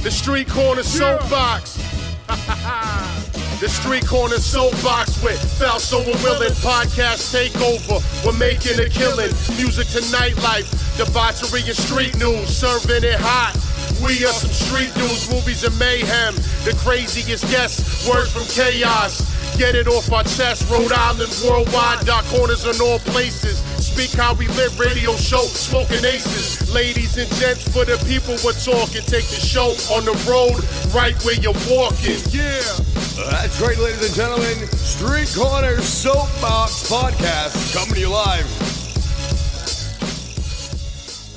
The Street Corner Soapbox. The Street Corner Soapbox with Falso and Willin. Podcast takeover. We're making a killing. Music to nightlife. Debauchery and street news. Serving it hot. We are some street news, movies and mayhem. The craziest guests. Words from chaos. Get it off our chest. Rhode Island, worldwide. Dark corners in all places. Speak how we live, radio show, smoking aces. Ladies and gents, for the people we're talking. Take the show on the road, right where you're walking. Yeah. That's right, ladies and gentlemen. Street Corner Soapbox Podcast coming to you live.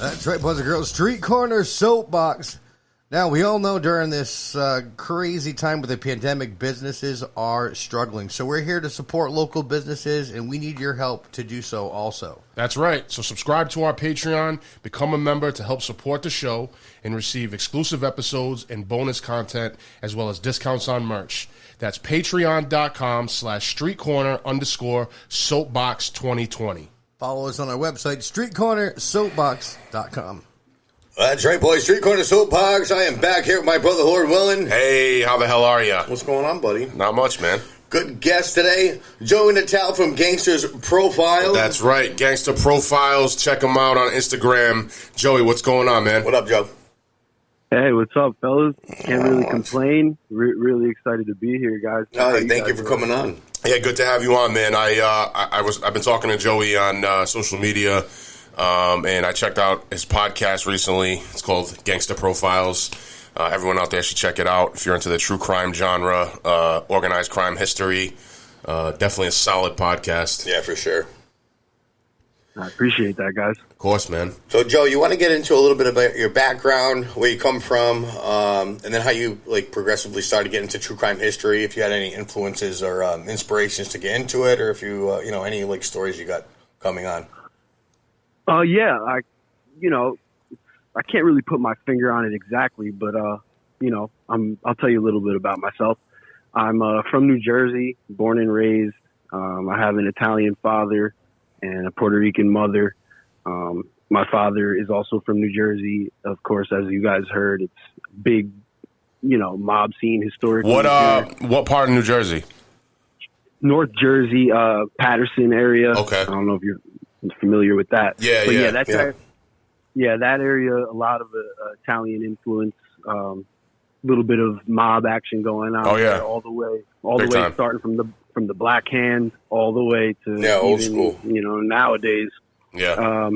That's right, boys and girls. Street Corner Soapbox. Now, we all know during this crazy time with the pandemic, businesses are struggling. So we're here to support local businesses, and we need your help to do so also. That's right. So subscribe to our Patreon, become a member to help support the show, and receive exclusive episodes and bonus content, as well as discounts on merch. That's patreon.com/streetcorner_soapbox2020. Follow us on our website, streetcornersoapbox.com. That's right, boys. Street Corner Soapbox. I am back here with my brother, Lord Willin. Hey, how the hell are you? What's going on, buddy? Not much, man. Good guest today, Joey Natal from Gangster's Profile. That's right, Gangster Profiles. Check them out on Instagram. Joey, what's going on, man? What up, Joe? Hey, what's up, fellas? Can't really complain. Really excited to be here, guys. Thank you for coming on. Yeah, good to have you on, man. I've been talking to Joey on social media. And I checked out his podcast recently. It's called Gangster Profiles. Everyone out there should check it out if you're into the true crime genre, organized crime history. Definitely a solid podcast. Yeah, for sure. I appreciate that, guys. Of course, man. So, Joe, you want to get into a little bit about your background, where you come from, and then how you progressively started getting into true crime history, if you had any influences or inspirations to get into it, or if you, any stories you got coming on. Yeah, I can't really put my finger on it exactly, but I'll tell you a little bit about myself. I'm from New Jersey, born and raised. I have an Italian father and a Puerto Rican mother. My father is also from New Jersey. Of course, as you guys heard, it's big, mob scene historically. What part of New Jersey? North Jersey, Patterson area. Okay. I don't know if you're familiar with that. Yeah, but yeah. That area, a lot of Italian influence, little bit of mob action going on. Oh, yeah. All the way time. Starting from the Black Hand all the way to old school. Nowadays. Yeah.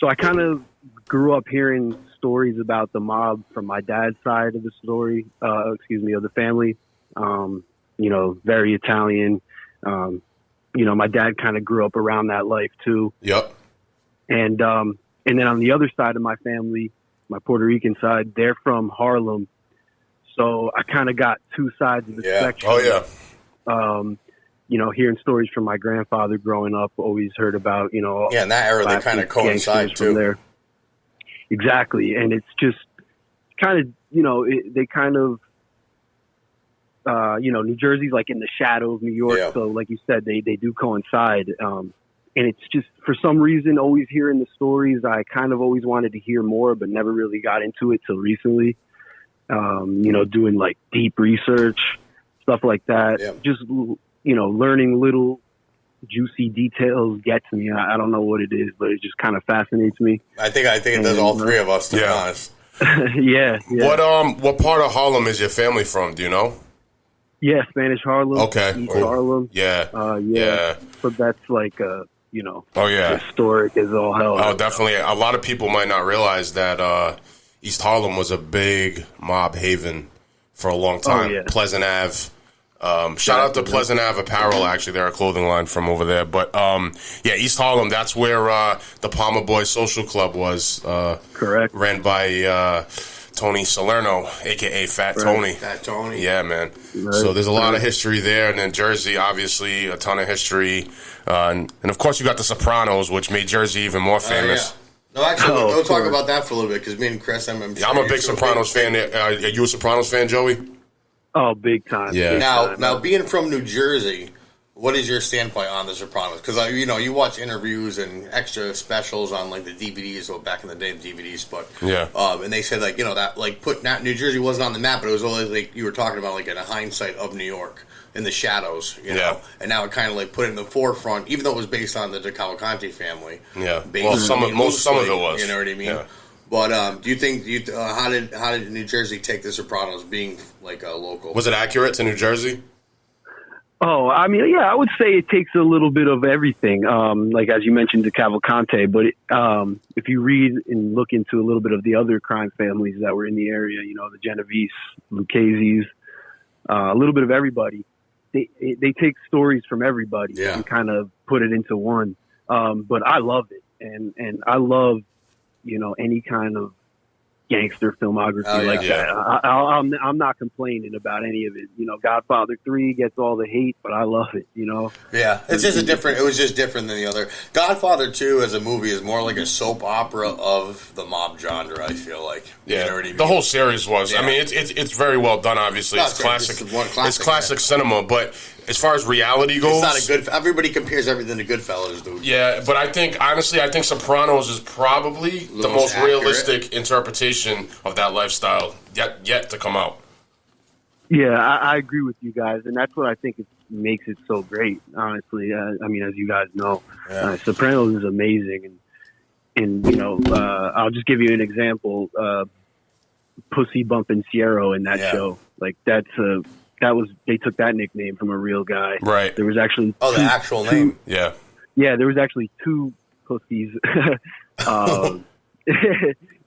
So I kind of grew up hearing stories about the mob from my dad's side of the story. Of the family. Very Italian. My dad kind of grew up around that life too. Yep. And then on the other side of my family, my Puerto Rican side, they're from Harlem. So I kind of got two sides of the spectrum. Oh, yeah. Hearing stories from my grandfather growing up, always heard about, in that era, they kind of coincide too. There. Exactly. And it's just kind of, they kind of, New Jersey's like in the shadow of New York. Yeah. So like you said, they do coincide. And it's just, for some reason, always hearing the stories, I kind of always wanted to hear more, but never really got into it till recently. Doing like deep research, stuff like that. Yeah. Just, learning little juicy details gets me. I don't know what it is, but it just kind of fascinates me. I think it does all three of us, to be honest. Yeah. What part of Harlem is your family from? Do you know? Yeah, Spanish Harlem. Okay. East Harlem. Yeah. Yeah. So that's like, oh, yeah. historic as all hell. Oh, definitely. A lot of people might not realize that East Harlem was a big mob haven for a long time. Oh, yeah. Pleasant Ave. Shout out to Pleasant Ave Apparel, actually. They're a clothing line from over there. But, East Harlem, that's where the Palmer Boys Social Club was. Correct. Ran by Tony Salerno, a.k.a. Fat Tony. Fat Tony. Yeah, man. Right. So there's a lot of history there. And then Jersey, obviously, a ton of history. And of course, you got the Sopranos, which made Jersey even more famous. Yeah. No, actually, we'll talk about that for a little bit, because me and Chris, I'm a big Sopranos fan. Are you a Sopranos fan, Joey? Oh, big time. Yeah. Now, being from New Jersey, What is your standpoint on The Sopranos? Because you watch interviews and extra specials on like the DVDs, or back in the day, the DVDs, but and they said that put New Jersey wasn't on the map, but it was always like you were talking about, like in a hindsight of New York in the shadows, know, and now it kind of like put it in the forefront, even though it was based on the Cavalcanti family. Yeah, well, some of it was. You know what I mean? Yeah. But do you think how did New Jersey take The Sopranos being like a local? Was it accurate to New Jersey? Oh, I mean, yeah, I would say it takes a little bit of everything. Like as you mentioned, the Cavalcante, but if you read and look into a little bit of the other crime families that were in the area, the Genovese, Lucchese's, a little bit of everybody, they take stories from everybody and kind of put it into one. But I love it, and I love any kind of gangster filmography that. I'm not complaining about any of it. Godfather 3 gets all the hate, but I love it. Yeah, it's just it was just different than the other. Godfather 2 as a movie is more like a soap opera of the mob genre. I feel like. Yeah, you know what I mean? The whole series was. Yeah. I mean, it's very well done. Obviously, it's classic. It's classic cinema, but. As far as reality goes, it's not a good. Everybody compares everything to Goodfellas, dude. Yeah, but I think Sopranos is probably the most realistic interpretation of that lifestyle yet to come out. Yeah, I agree with you guys, and that's what I think makes it so great. Honestly, I mean, as you guys know, Sopranos is amazing, and I'll just give you an example. Pussy Bumpin' Ciero in that show, like they took that nickname from a real guy. Right. There was actually the actual name. Yeah. Yeah, there was actually two pussies. The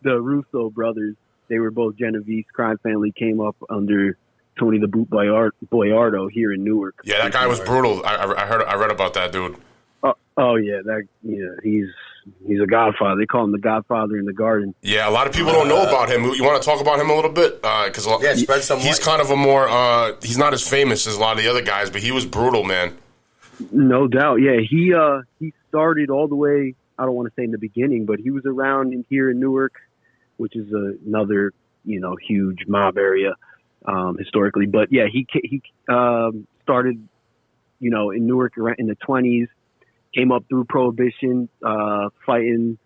Russo brothers, they were both Genovese crime family, came up under Tony the Boot Boyardo here in Newark. Yeah, that guy was brutal. I read about that dude. He's a godfather. They call him the Godfather in the Garden. Yeah, a lot of people don't know about him. You want to talk about him a little bit? Because spread some light. He's kind of a more he's not as famous as a lot of the other guys, but he was brutal, man. No doubt. Yeah, he started all the way. I don't want to say in the beginning, but he was around here in Newark, which is another huge mob area historically. But yeah, he started in Newark in the 20s. Came up through Prohibition, fighting,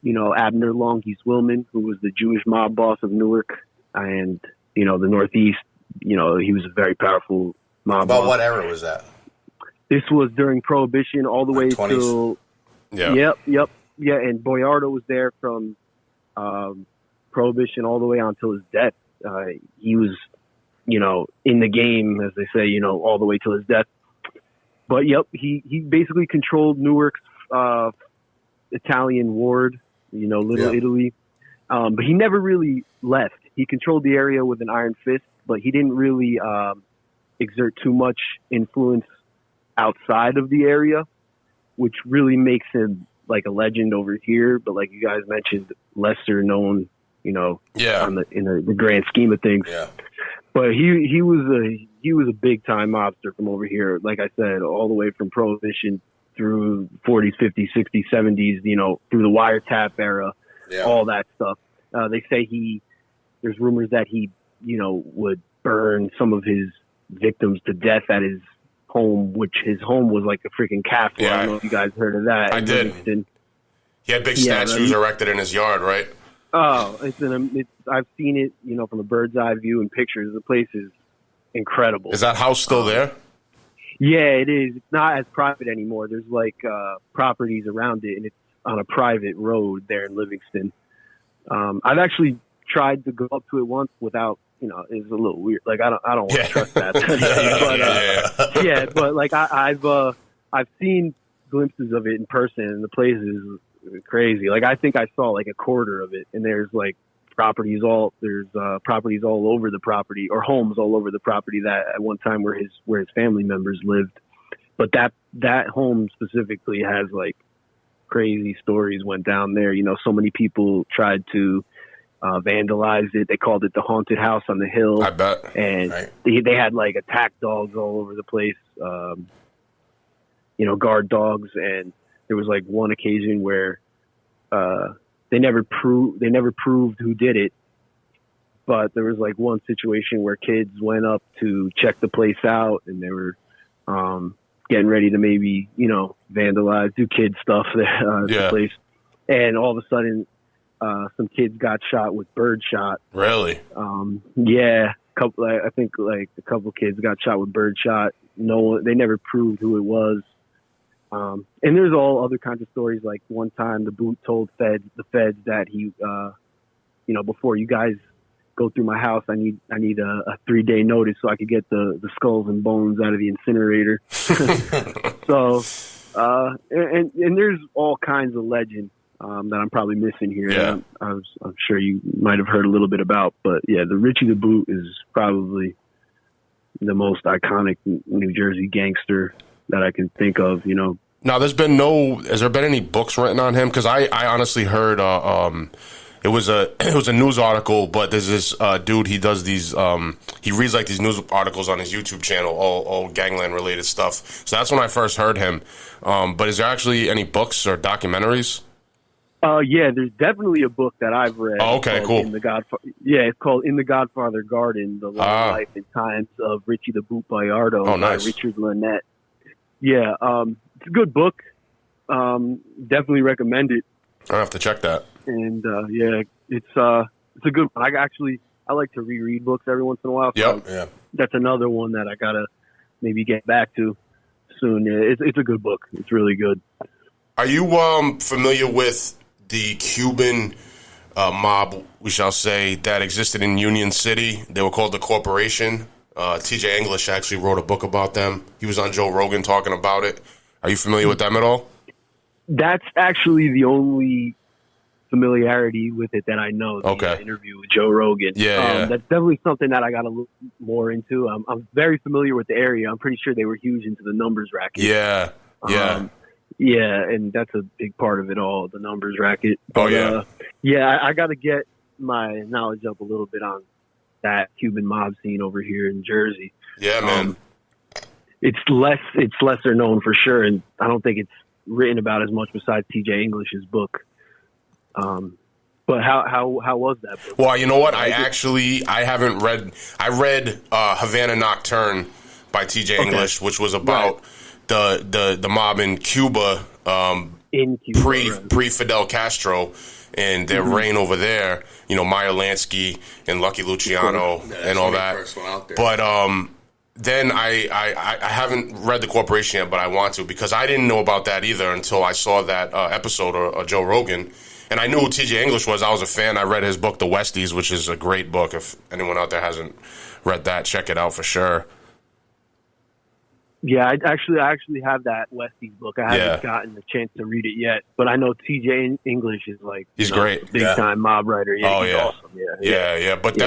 Abner Longhees Willman, who was the Jewish mob boss of Newark and, the Northeast. He was a very powerful mob boss. About what era was that? This was during Prohibition all the way 20s. till... Yeah. Yep. Yeah, and Boyardo was there from Prohibition all the way until his death. He was, in the game, as they say, all the way till his death. But yep, he basically controlled Newark's Italian ward, Little Italy. But he never really left. He controlled the area with an iron fist, but he didn't really exert too much influence outside of the area, which really makes him like a legend over here. But like you guys mentioned, lesser known, in the grand scheme of things. Yeah. But he was a big time mobster from over here. Like I said, all the way from Prohibition through 40s, 50s, 60s, 70s, through the wiretap era, all that stuff. They say there's rumors that he, would burn some of his victims to death at his home, which his home was like a freaking castle. Yeah, I don't know if you guys heard of that. I did. He had big statues erected in his yard, right? Oh, I've seen it, from a bird's eye view and pictures. The place is incredible. Is that house still there? Yeah, it is. It's not as private anymore. There's like properties around it, and it's on a private road there in Livingston. I've actually tried to go up to it once without, it's a little weird. Like I don't want to trust that. But like I've seen glimpses of it in person, and the place is crazy. Like I think I saw like a quarter of it, and there's like properties all over the property, or homes all over the property that at one time where his family members lived. But that home specifically has like crazy stories went down there. So many people tried to vandalize it. They called it the haunted house on the hill. I bet. And they had like attack dogs all over the place. Guard dogs, and there was like one occasion where they never proved who did it, but there was like one situation where kids went up to check the place out, and they were getting ready to maybe, vandalize, do kid stuff there at the place. And all of a sudden, some kids got shot with birdshot. Really? Yeah. I think like a couple kids got shot with birdshot. They never proved who it was. And there's all other kinds of stories. Like one time the boot told the feds that he, before you guys go through my house, I need a 3-day notice so I could get the skulls and bones out of the incinerator. So, and there's all kinds of legend that I'm probably missing here. Yeah. I'm sure you might have heard a little bit about, but yeah, the Richie the Boot is probably the most iconic New Jersey gangster that I can think of, Now, has there been any books written on him? Because I honestly heard it was a news article, but there's this dude, he does these, he reads like these news articles on his YouTube channel, all gangland related stuff. So that's when I first heard him. But is there actually any books or documentaries? Yeah, there's definitely a book that I've read. Oh, okay, cool. It's called In the Godfather Garden, The Long Life and Times of Richie the Boot Bayardo by Richard Lynette. Yeah, it's a good book. Definitely recommend it. I'll have to check that. And it's a good one. I like to reread books every once in a while. So yep. That's another one that I gotta maybe get back to soon. Yeah, it's a good book. It's really good. Are you familiar with the Cuban mob, we shall say, that existed in Union City? They were called the Corporation. TJ English actually wrote a book about them. He was on Joe Rogan talking about it. Are you familiar with them at all? That's actually the only familiarity with it that I know. The interview with Joe Rogan. Yeah. That's definitely something that I got to look more into. I'm very familiar with the area. I'm pretty sure they were huge into the numbers racket. Yeah. Yeah, and that's a big part of it all, the numbers racket. But, I got to get my knowledge up a little bit on that Cuban mob scene over here in Jersey. Yeah, man. It's lesser known for sure, and I don't think it's written about as much besides TJ English's book. But how was that book? Well, you know what? I read Havana Nocturne by TJ English, which was about the mob in Cuba, pre Fidel Castro and their reign over there. Meyer Lansky and Lucky Luciano and all that. But then I haven't read The Corporation yet, but I want to, because I didn't know about that either until I saw that episode of Joe Rogan. And I knew who TJ English was. I was a fan. I read his book, The Westies, which is a great book. If anyone out there hasn't read that, check it out for sure. Yeah, I actually have that Westies book. I haven't gotten the chance to read it yet, but I know TJ English is he's great, big time mob writer. Yeah, he's awesome. Yeah. But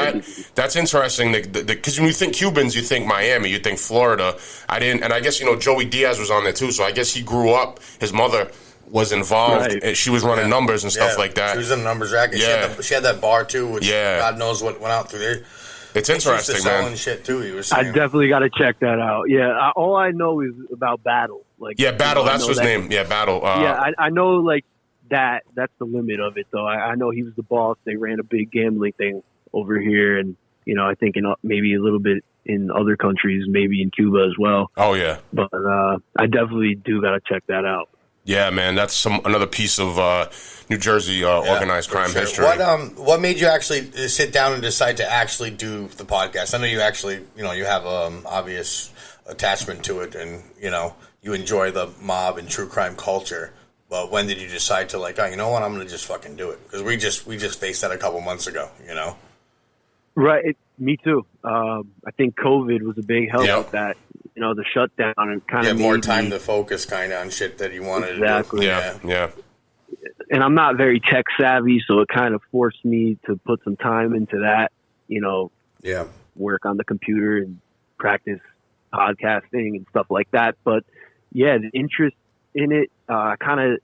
that's interesting because when you think Cubans, you think Miami, you think Florida. And I guess Joey Diaz was on there too. So I guess he grew up. His mother was involved, and she was running numbers and stuff like that. She was in the numbers racket. Yeah. She had that bar too, which God knows what went out through there. It's interesting, man. Shit too, he was I definitely got to check that out. Yeah, all I know is about Battle. Battle. That's his name. Yeah, Battle. I know that. That's the limit of it, though. I know he was the boss. They ran a big gambling thing over here, and I think maybe a little bit in other countries, maybe in Cuba as well. Oh yeah. But I definitely do got to check that out. Yeah, man, that's another piece of New Jersey organized crime history. What made you actually sit down and decide to actually do the podcast? I know you actually, you have obvious attachment to it, and you enjoy the mob and true crime culture. But when did you decide to you know what, I'm going to just fucking do it? Because we just faced that a couple months ago. Right, me too. I think COVID was a big help with that. The shutdown and kind of more time to focus kind of on shit that you wanted to do. Yeah. And I'm not very tech savvy, so it kind of forced me to put some time into that, work on the computer and practice podcasting and stuff like that. But yeah, the interest in it, I kind of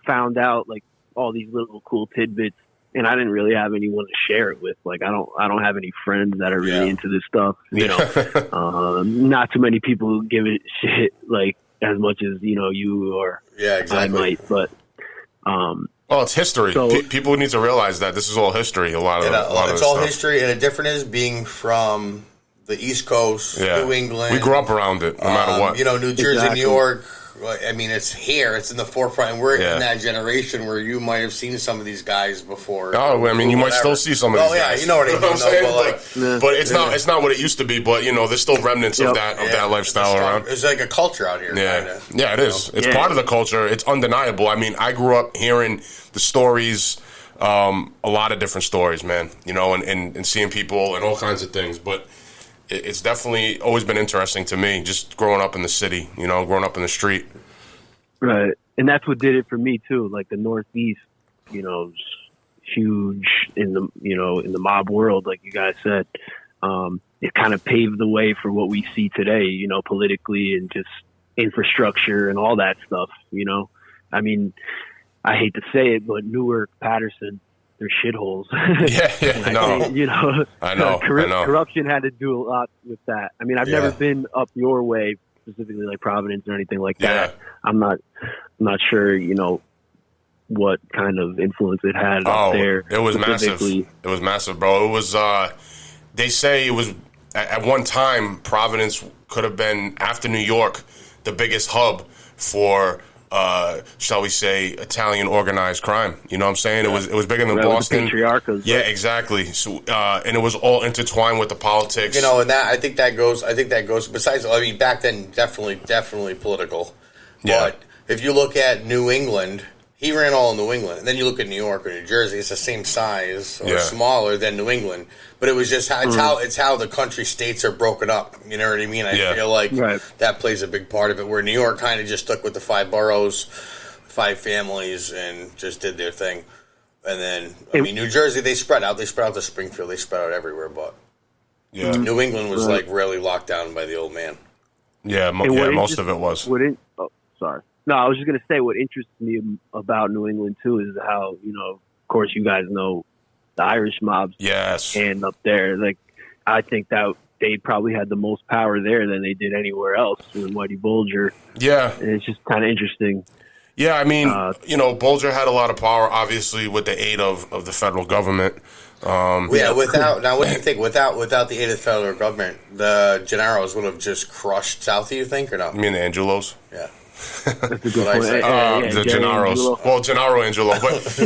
found out all these little cool tidbits, and I didn't really have anyone to share it with. I don't have any friends that are really into this stuff. Not too many people who give it shit as much as you or I might. But it's history. So, people need to realize that this is all history. It's all history, and the difference is being from the East Coast, New England. We grew up around it, no matter what. You know, New Jersey, New York. I mean, it's here. It's in the forefront. And we're in that generation where you might have seen some of these guys before. Oh, I mean, you might still see some of these guys. You know what I mean. I'm saying? But it's not what it used to be. But, you know, there's still remnants of that lifestyle around. There's like a culture out here. Yeah, yeah, it is. It's part of the culture. It's undeniable. I mean, I grew up hearing the stories, a lot of different stories, man, you know, and seeing people and all kinds of things. But it's definitely always been interesting to me, just growing up in the city, you know, growing up in the street. Right. And that's what did it for me too. Like the Northeast, you know, huge in the mob world, like you guys said. It kind of paved the way for what we see today, you know, politically and just infrastructure and all that stuff, you know. I mean, I hate to say it, but Newark, Patterson, they're shitholes. You know, I know. Corruption had to do a lot with that. I mean, I've never been up your way, specifically like Providence or anything like that. I'm not sure, you know, what kind of influence it had up there. It was massive. It was massive, bro. It was, they say it was, at one time, Providence could have been, after New York, the biggest hub for, shall we say, Italian organized crime. You know what I'm saying? It was bigger than Boston. Yeah, exactly. So, and it was all intertwined with the politics. You know, and that I think that goes. Besides, I mean, back then, definitely political. Yeah. But if you look at New England, he ran all in New England. And then you look at New York or New Jersey, it's the same size or smaller than New England. But it was just how it's how the country states are broken up. You know what I mean? I feel like that plays a big part of it. Where New York kind of just stuck with the 5 boroughs, 5 families, and just did their thing. And then I mean, New Jersey, they spread out. They spread out to Springfield. They spread out everywhere. But New England was like really locked down by the old man. Yeah, most of it was. Sorry. No, I was just going to say what interests me about New England, too, is how, you know, of course, you guys know the Irish mobs. Yes. And up there, like, I think that they probably had the most power there than they did anywhere else in Whitey Bulger. Yeah. And it's just kind of interesting. Yeah, I mean, you know, Bulger had a lot of power, obviously, with the aid of the federal government. Now what do you think? Without the aid of the federal government, the Gennaros would have just crushed South, do you think, or no? You mean the Angelos? Yeah. That's a good point. The Gennaros. Well, Gennaro Angelo. But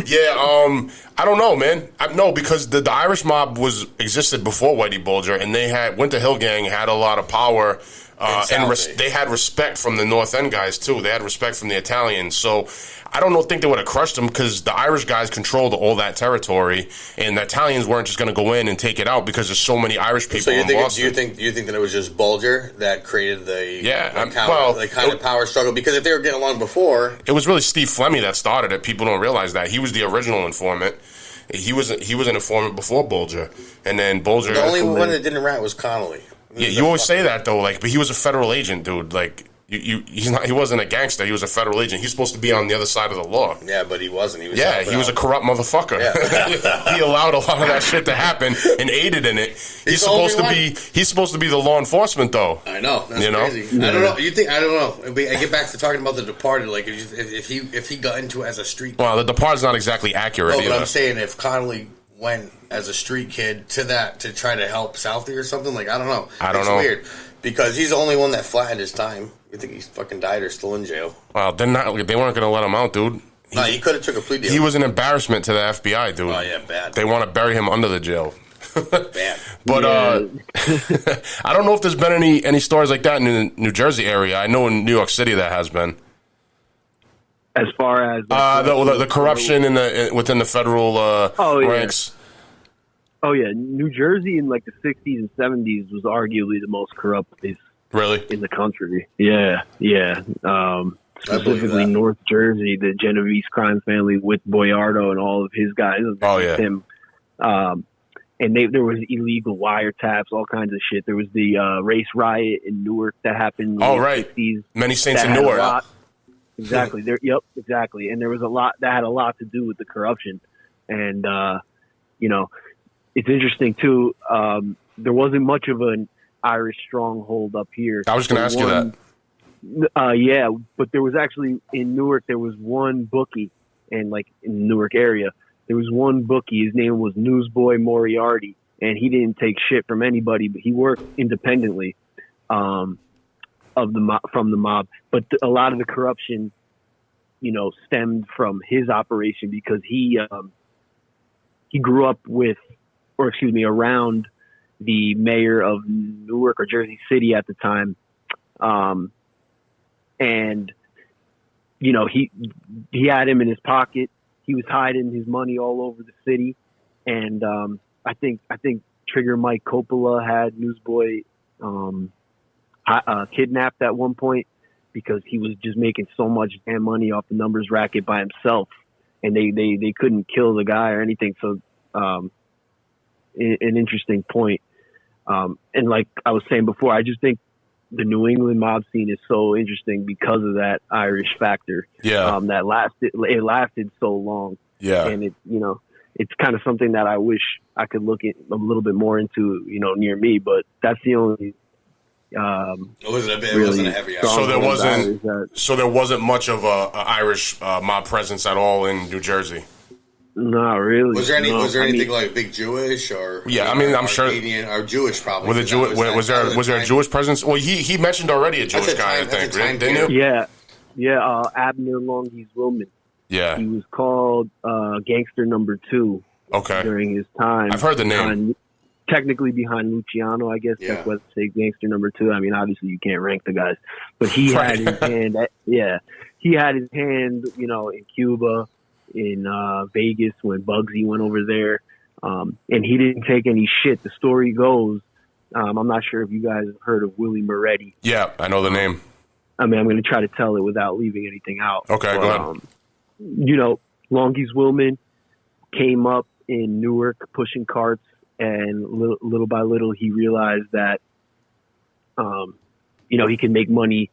I don't know, man. Because the Irish mob existed before Whitey Bulger, and they had Winter Hill Gang had a lot of power. And they had respect from the North End guys, too. They had respect from the Italians. So I don't think they would have crushed them because the Irish guys controlled all that territory, and the Italians weren't just going to go in and take it out because there's so many Irish people in Boston. Do you think that it was just Bulger that created the kind of power struggle? Because if they were getting along before... It was really Steve Flemmi that started it. People don't realize that. He was the original informant. He was an informant before Bulger. And then Bulger... The only one that didn't rat was Connolly. Yeah, you always say that though, like, but he was a federal agent, dude. Like, he wasn't a gangster. He was a federal agent. He's supposed to be on the other side of the law. Yeah, but he wasn't. He was a corrupt motherfucker. Yeah. He allowed a lot of that shit to happen and aided in it. He's supposed to be the law enforcement, though. I know. That's crazy. I don't know. I don't know. I get back to talking about The Departed. Like, if he got into it as a street. Well, The Departed's not exactly accurate. No, but I'm saying if Connolly went as a street kid to try to help Southie or something, like, I don't know. It's weird because he's the only one that flattened his time. You think he's fucking died or still in jail? Well, they weren't going to let him out, dude. No, he could have took a plea deal. He was an embarrassment to the FBI, dude. Oh yeah, bad. They want to bury him under the jail. Bad. But I don't know if there's been any stories like that in the New Jersey area. I know in New York City there has been. As far as the corruption within the federal ranks. Oh yeah, New Jersey in like the 60s and 70s was arguably the most corrupt place in the country. Yeah. Specifically North Jersey, the Genovese crime family with Boyardo and all of his guys. Him. And there was illegal wiretaps, all kinds of shit. There was the race riot in Newark that happened in the 60s. Many saints in Newark. Exactly. Exactly. And there was a lot that had a lot to do with the corruption. And, it's interesting, too. There wasn't much of an Irish stronghold up here. I was going to ask you that. Yeah, but there was actually, in Newark, there was one bookie, and like in the Newark area, there was one bookie. His name was Newsboy Moriarty, and he didn't take shit from anybody, but he worked independently from the mob. But a lot of the corruption, stemmed from his operation because he grew up around the mayor of Newark or Jersey City at the time. And, he had him in his pocket. He was hiding his money all over the city. And I think Trigger Mike Coppola had Newsboy kidnapped at one point because he was just making so much damn money off the numbers racket by himself. And they couldn't kill the guy or anything. So an interesting point. And like I was saying before, I just think the New England mob scene is so interesting because of that Irish factor. Yeah. It lasted so long. Yeah. And it's kind of something that I wish I could look at a little bit more into, near me, but that's the only, it wasn't a heavy. So there wasn't much of a Irish mob presence at all in New Jersey. Not really. Was there anything like big Jewish or? Yeah, I mean, I'm sure Armenian or Jewish probably. Was there a Jewish presence? Well, he mentioned already a Jewish guy, I think, didn't you? Yeah. Abner Longies Wilman. Yeah, he was called Gangster number 2. Okay, during his time. I've heard the name. Technically behind Luciano, I guess. That's what they say Gangster number 2. I mean, obviously you can't rank the guys, but he had his hand. He had his hand, in Cuba, in Vegas when Bugsy went over there, and he didn't take any shit. The story goes, I'm not sure if you guys have heard of Willie Moretti. Yeah, I know the name. I mean, I'm going to try to tell it without leaving anything out. Okay, go ahead. Longies Wilman came up in Newark pushing carts, and little by little he realized that, he could make money,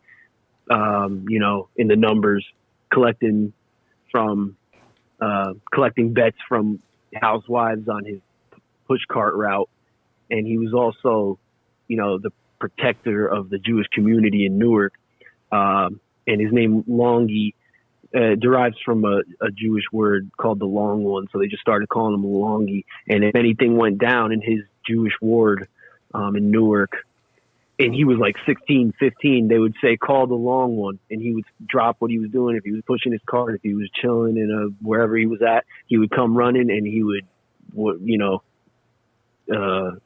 in the numbers, collecting bets from housewives on his push cart route. And he was also, the protector of the Jewish community in Newark. And his name Longy derives from a Jewish word called the Long One. So they just started calling him Longy. And if anything went down in his Jewish ward in Newark, and he was like 16, 15, they would say, call the Long One. And he would drop what he was doing. If he was pushing his cart, if he was chilling in wherever he was at, he would come running and he would,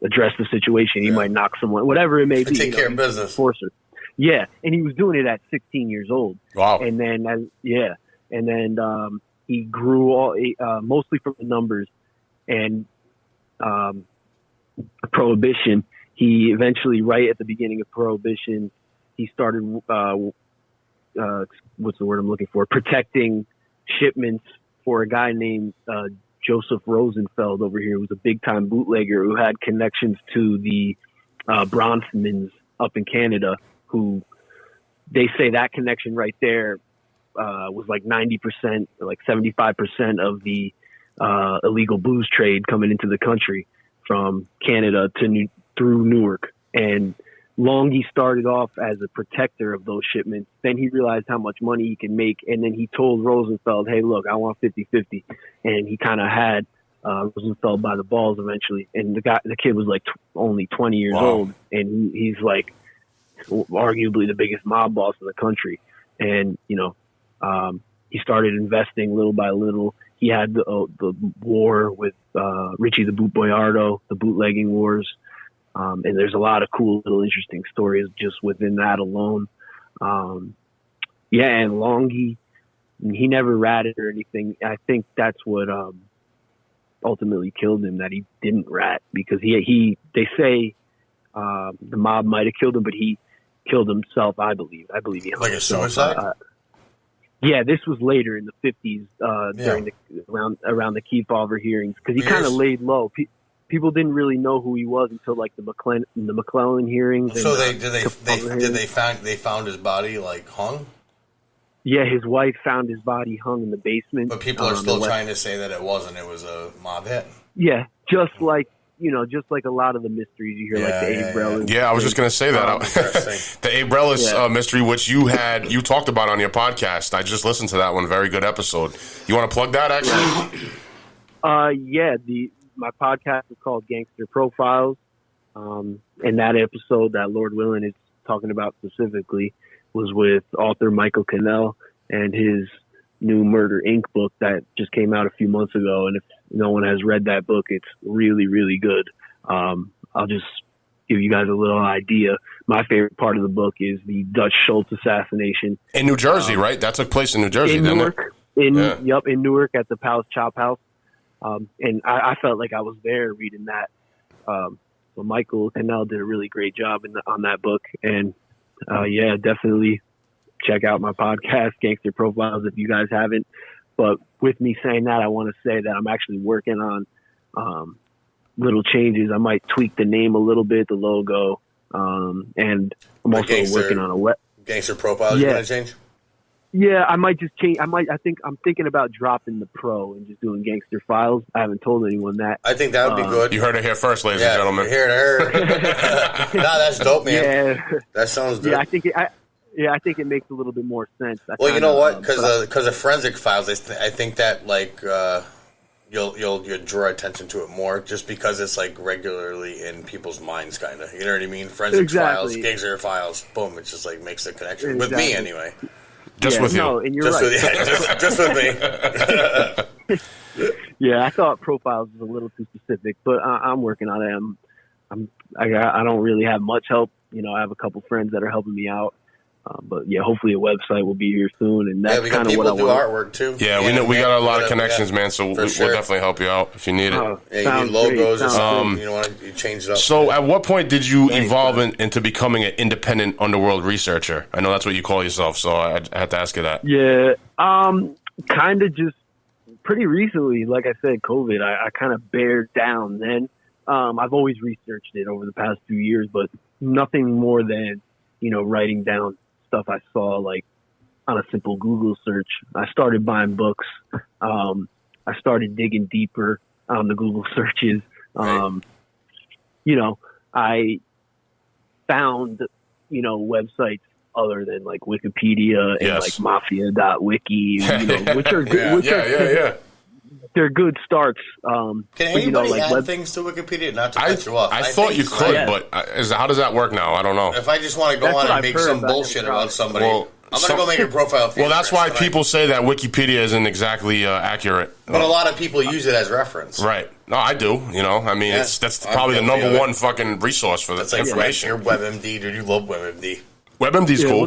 address the situation. He might knock someone, whatever it may be. Take care of business. Enforcer. Yeah. And he was doing it at 16 years old. Wow. And then, he grew mostly from the numbers and Prohibition. He eventually, right at the beginning of Prohibition, he started, what's the word I'm looking for? Protecting shipments for a guy named Joseph Rosenfeld over here, who was a big-time bootlegger who had connections to the Bronfmans up in Canada, who they say that connection right there was like 90%, or like 75% of the illegal booze trade coming into the country from Canada through Newark. And Longy started off as a protector of those shipments. Then he realized how much money he could make. And then he told Rosenfeld, hey, look, I want 50-50. And he kind of had Rosenfeld by the balls eventually. And the kid was like only 20 years old. And he's like arguably the biggest mob boss in the country. And, he started investing little by little. He had the war with Richie the Boot Boyardo, the bootlegging wars. And there's a lot of cool little interesting stories just within that alone. And Longy, he never ratted or anything. I think that's what ultimately killed him, that he didn't rat, because they say the mob might have killed him, but he killed himself, I believe. I believe he hung himself. Like a suicide? This was later in the 50s during around the Kefauver hearings, because he kind of laid low. People didn't really know who he was until like the McClellan hearings. So they found his body like hung? Yeah, his wife found his body hung in the basement. But people are still trying to say that it wasn't. It was a mob hit. Yeah, just like a lot of the mysteries you hear, like the Abe Rellis. Yeah, I was just going to say that. The Abe Rellis mystery, which you talked about on your podcast. I just listened to that one. Very good episode. You want to plug that, actually? my podcast is called Gangster Profiles. And that episode that Lord Willing is talking about specifically was with author Michael Cannell and his new Murder Inc. book that just came out a few months ago. And if no one has read that book, it's really, really good. I'll just give you guys a little idea. My favorite part of the book is the Dutch Schultz assassination. In New Jersey, right? That took place in New Jersey, in didn't Newark, it? Yep, in Newark at the Palace Chop House. And I felt like I was there reading that. So Michael Cannell did a really great job on that book. And, definitely check out my podcast, Gangster Profiles, if you guys haven't. But with me saying that, I want to say that I'm actually working on little changes. I might tweak the name a little bit, the logo, and I'm also working on a web. Gangster Profiles you're going to change? Yeah, I might just change. I'm thinking about dropping the pro and just doing Gangster Files. I haven't told anyone that. I think that would be good. You heard it here first, ladies and gentlemen. Here it. No, that's dope, man. Yeah. That sounds good. Yeah, I think it makes a little bit more sense. Well, you know what? Because of Forensic Files, I think that like you'll draw attention to it more just because it's like regularly in people's minds, kind of. You know what I mean? Forensic Files, Gangster Files, boom! It just like makes the connection with me anyway. Just with you. No, and you're right. Just with me. Yeah, I thought Profiles was a little too specific, but I'm working on it. I don't really have much help. I have a couple friends that are helping me out. But yeah, hopefully a website will be here soon, and that's kind of what I want. We got people do artwork too. Yeah, we got a lot of connections, man. So we'll definitely help you out if you need it. You need logos or something. You want to change it up. So, at what point did you evolve into becoming an independent underworld researcher? I know that's what you call yourself, so I had to ask you that. Yeah, kind of just pretty recently. Like I said, COVID. I kind of bared down then. I've always researched it over the past few years, but nothing more than writing down stuff I saw like on a simple Google search. I started buying books. I started digging deeper on the Google searches. I found, websites other than like Wikipedia and like mafia.wiki, which are good. They're good starts. Can anybody add things to Wikipedia? Not to cut you off. I thought you could, but how does that work now? I don't know. If I just want to go on and make some bullshit about somebody, I'm going to go make a profile. Well, that's why people say that Wikipedia isn't exactly accurate. But a lot of people use it as reference. Right. No, I do. I mean, that's probably the number one fucking resource for the information. You're WebMD, dude. You love WebMD. WebMD's cool.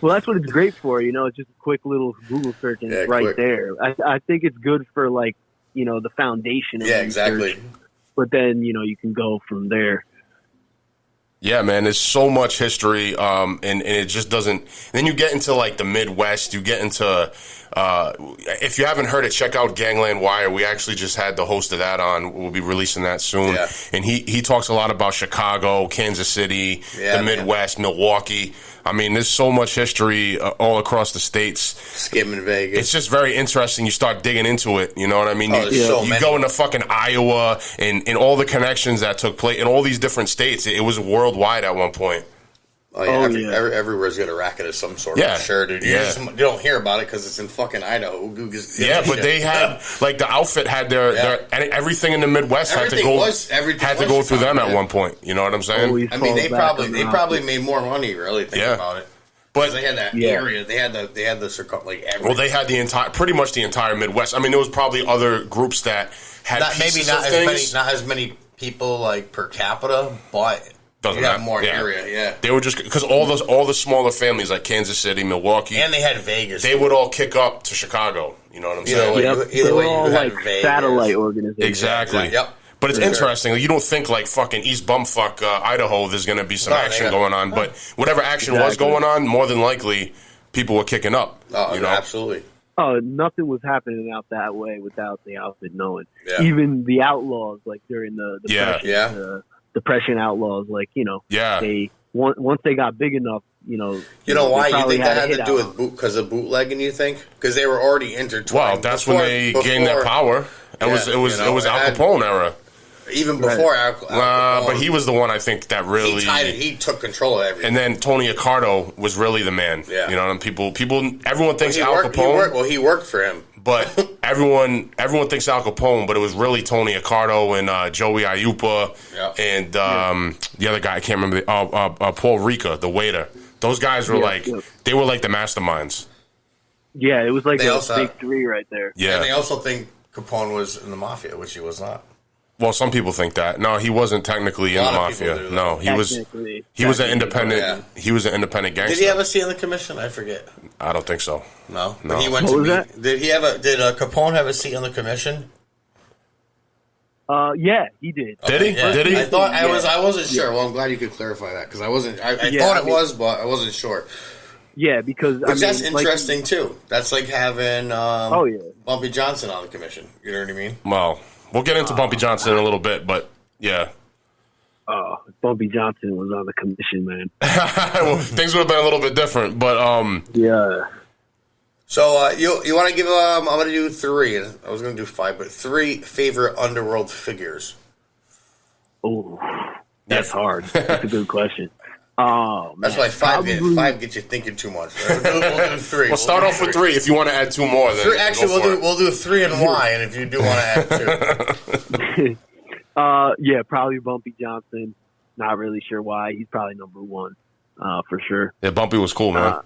Well, that's what it's great for. It's just a quick little Google search and it's right there. I think it's good for like, the foundation of research, but then, you can go from there. Yeah, man, there's so much history, and it just doesn't. Then you get into like the Midwest. You get into, if you haven't heard it, check out Gangland Wire. We actually just had the host of that on. We'll be releasing that soon. Yeah. And he talks a lot about Chicago, Kansas City, the Midwest, Milwaukee. I mean, there's so much history all across the states. Skimming Vegas. It's just very interesting. You start digging into it. You know what I mean? You go into fucking Iowa and all the connections that took place in all these different states. It was worldwide at one point. Everywhere's got a racket of some sort. Yeah, sure, dude. You don't hear about it because it's in fucking Idaho. But they had like the outfit had their everything in the Midwest had to go through them at one point. You know what I'm saying? I mean, they probably made more money. Really think about it. But they had that area. They had the everything. Well, they had pretty much the entire Midwest. I mean, there was probably other groups that had not as many people like per capita, but. Doesn't matter. More area, They were just because all the smaller families like Kansas City, Milwaukee, and they had Vegas. They would all kick up to Chicago. You know what I'm saying? They were all like satellite organizations. Exactly. Yep. But it's interesting. You don't think like fucking East Bumfuck, Idaho. There's going to be some action going on, but whatever action was going on, more than likely people were kicking up. Oh, absolutely. Oh, nothing was happening out that way without the outfit knowing. Yeah. Even the outlaws, like during the Depression outlaws, like they once they got big enough, you know why you think that had to do with because of bootlegging? You think because they were already intertwined? Well, that's when they gained their power. It was Al Capone era. Even before Al Capone, but he was the one I think that really he took control of everything. And then Tony Accardo was really the man. Yeah. And everyone thinks Al Capone. He worked for him. but everyone thinks Al Capone, but it was really Tony Accardo and Joey Aiuppa and the other guy, I can't remember, Paul Rica, the waiter. Those guys were they were like the masterminds. Yeah, it was like a big three right there. Yeah, and they also think Capone was in the mafia, which he was not. Well, some people think that. No, he wasn't technically in the mafia. No, he was an independent. Yeah. He was an independent gangster. Did he ever see on the commission? I forget. I don't think so. No. No. But he went to meet. Did he ever? Did Capone have a seat on the commission? Yeah, he did. Did he? Yeah. Did he? I thought I wasn't sure. Well, I'm glad you could clarify that because I wasn't. I thought it was, but I wasn't sure. Yeah, because that's interesting too. That's like having Bumpy Johnson on the commission. You know what I mean? Well, we'll get into Bumpy Johnson in a little bit, but yeah. Oh, Bumpy Johnson was on the commission, man. Well, things would have been a little bit different, but yeah. So you want to give? I'm going to do 3. I was going to do 5, but 3 favorite underworld figures. Oh, that's hard. That's a good question. Oh, man. That's why 5 gets you thinking too much. We'll do 3. We'll start off with 3. If you want to add 2 more, then 3, actually we'll do 3 and Y. And if you do want to add 2, yeah, probably Bumpy Johnson. Not really sure why. He's probably number 1 for sure. Yeah, Bumpy was cool, man.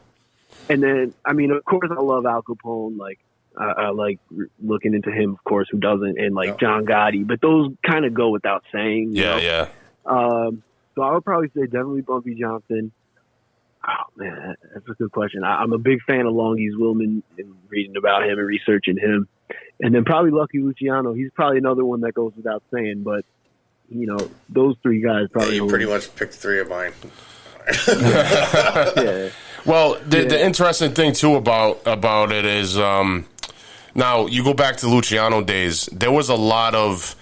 And then, I mean, of course, I love Al Capone. Like, I like looking into him, of course, who doesn't, and like John Gotti. But those kind of go without saying. You know? Yeah. So I would probably say definitely Bumpy Johnson. Oh, man, that's a good question. I'm a big fan of Longies Willman and reading about him and researching him. And then probably Lucky Luciano. He's probably another one that goes without saying. But, you know, those 3 guys probably. Yeah, you pretty much picked 3 of mine. Yeah. Well, the interesting thing, too, about it is now you go back to Luciano days. There was a lot of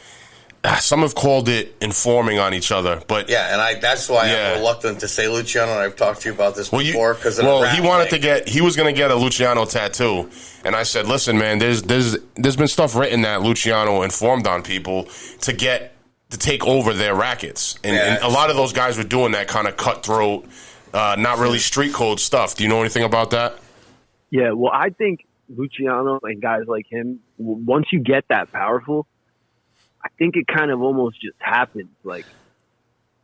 some have called it informing on each other, but and that's why I'm reluctant to say Luciano. And I've talked to you about this before because he was going to get a Luciano tattoo, and I said, listen, man, there's been stuff written that Luciano informed on people to take over their rackets, and a lot of those guys were doing that kind of cutthroat, not really street code stuff. Do you know anything about that? Yeah, well, I think Luciano and guys like him, once you get that powerful, I think it kind of almost just happens, like,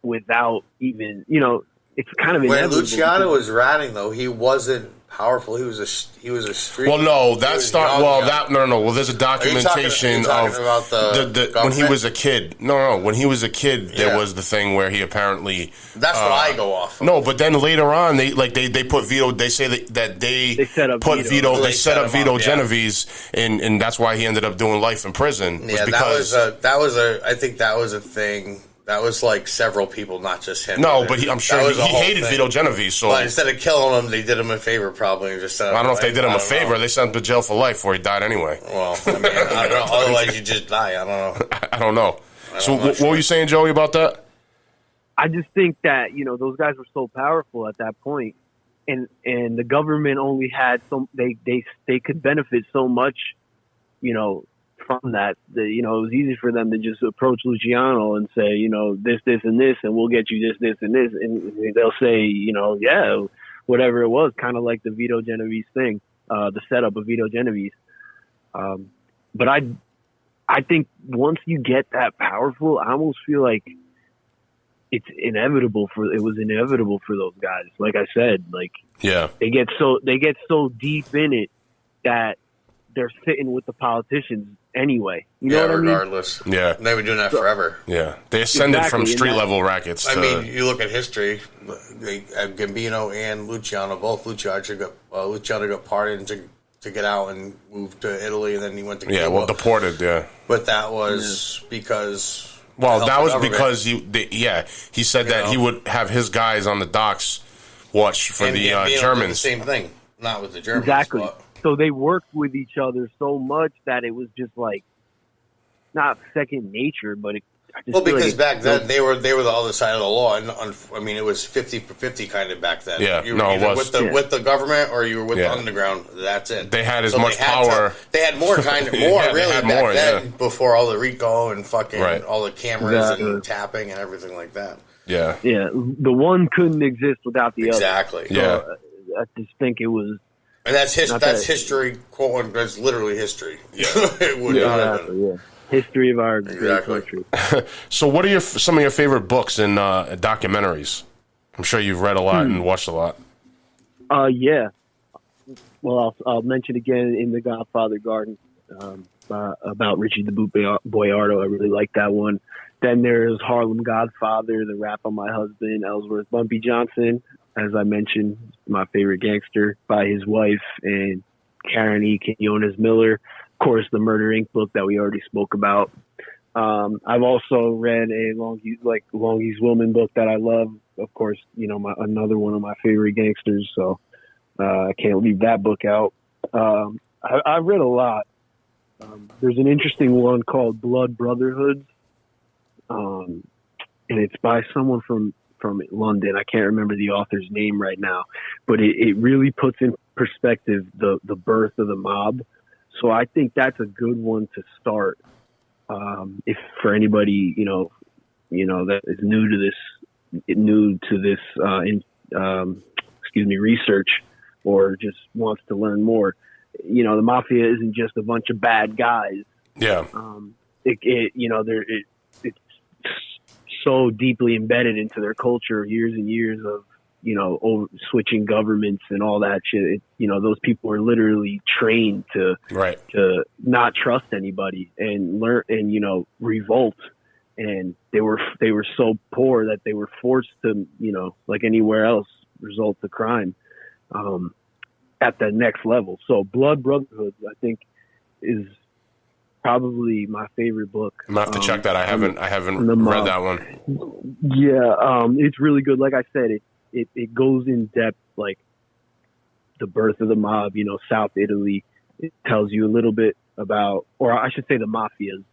without even, you know, it's kind of inevitable. When Luciano was ratting, though, he wasn't powerful. He was a street. Well, no, that's not. Well, that no. Well, there's a documentation about the when he was a kid. No, when he was a kid, there was the thing where he apparently. That's what I go off of. No, but then later on, they put Vito. They say that they set up put Vito. They set up Vito up, Genovese, and that's why he ended up doing life in prison. Yeah, I think that was a thing. That was like several people, not just him. No, but I'm sure he hated Vito Genovese. So but instead of killing him, they did him a favor probably. And just I don't know if they did him a favor. They sent him to jail for life before he died anyway. Well, I mean, I don't know. Otherwise, you just die. I don't know. I don't know. So what were you saying, Joey, about that? I just think that, you know, those guys were so powerful at that point, and the government only had they could benefit so much, you know, from that, you know, it was easy for them to just approach Luciano and say, you know, this, and this, and we'll get you this, and this, and they'll say, you know, yeah, whatever it was, kind of like the Vito Genovese thing, the setup of Vito Genovese. But I think once you get that powerful, I almost feel like it was inevitable for those guys. Like I said, like they get so deep in it that they're sitting with the politicians anyway. You know what I mean? Regardless. Yeah. They were doing that forever. Yeah. They ascended from street-level rackets. I mean, you look at history, Gambino and Luciano, both. Luciano got pardoned to get out and moved to Italy, and then he went to Cuba. Yeah, well, deported, But that was because... Well, that was because he said that he would have his guys on the docks watch for the Germans. The same thing. Not with the Germans. Exactly. But. So they worked with each other so much that it was just like not second nature, but because back then they were the other side of the law, and I mean it was 50-50 kind of back then. Yeah, you were either with the government or you were with the underground. That's it. They had as much power. They had more back then before all the RICO and fucking all the cameras and tapping and everything like that. Yeah, yeah. The one couldn't exist without the other. Exactly. So, I just think it was. And that's history, quote. That's literally history. Yeah, it would yeah. History of our great country. So, what are some of your favorite books and documentaries? I'm sure you've read a lot and watched a lot. Yeah. Well, I'll mention again In the Godfather Garden about Richie the Boot Boyardo. I really like that one. Then there's Harlem Godfather, The Rap on My Husband, Ellsworth Bumpy Johnson. As I mentioned, my favorite gangster by his wife, and Karen E. Quinones Miller. Of course, the Murder Inc. book that we already spoke about. I've also read a Longhe's Woman book that I love. Of course, another one of my favorite gangsters. So I can't leave that book out. I've read a lot. There's an interesting one called Blood Brotherhoods, and it's by someone from London. I can't remember the author's name right now, but it really puts in perspective the birth of the mob. So I think that's a good one to start. If for anybody, that is new to this research, or just wants to learn more. The mafia isn't just a bunch of bad guys. Yeah. It's so deeply embedded into their culture, years and years of, switching governments and all that shit. Those people are literally trained to not trust anybody and learn and, revolt. And they were so poor that they were forced to, like anywhere else, resort to crime at the next level. So Blood Brotherhood, I think, is probably my favorite book. I'm gonna have to check that. I haven't read that one. Yeah, it's really good. Like I said, it goes in depth, like the birth of the mob. South Italy. It tells you a little bit about, or I should say, the mafias.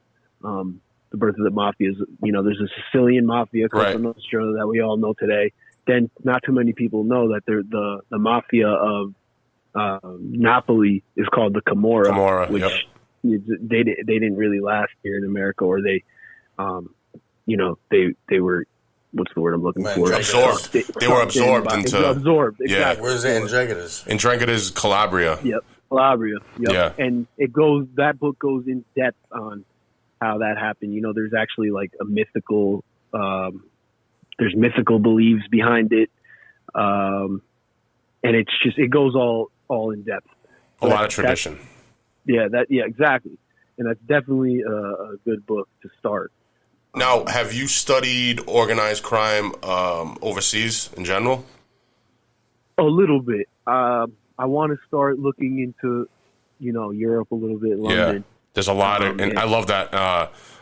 The birth of the mafias. There's a Sicilian mafia, Cosa Nostra, that we all know today. Then not too many people know that the mafia of Napoli is called the Camorra, which they didn't really last here in America, or they were, what's the word I'm looking for? Absorbed. They were absorbed into. Absorbed. Exactly. Yeah. Where's Andregatas? Andregatas, Calabria. Yep. Calabria. Yep. Yeah. And that book goes in depth on how that happened. There's actually like a mythical, there's mythical beliefs behind it. And it goes all in depth. A lot of tradition. Yeah, exactly. And that's definitely a good book to start. Now, have you studied organized crime overseas in general? A little bit. I want to start looking into, Europe a little bit, London. Yeah, there's a lot of, and I love that.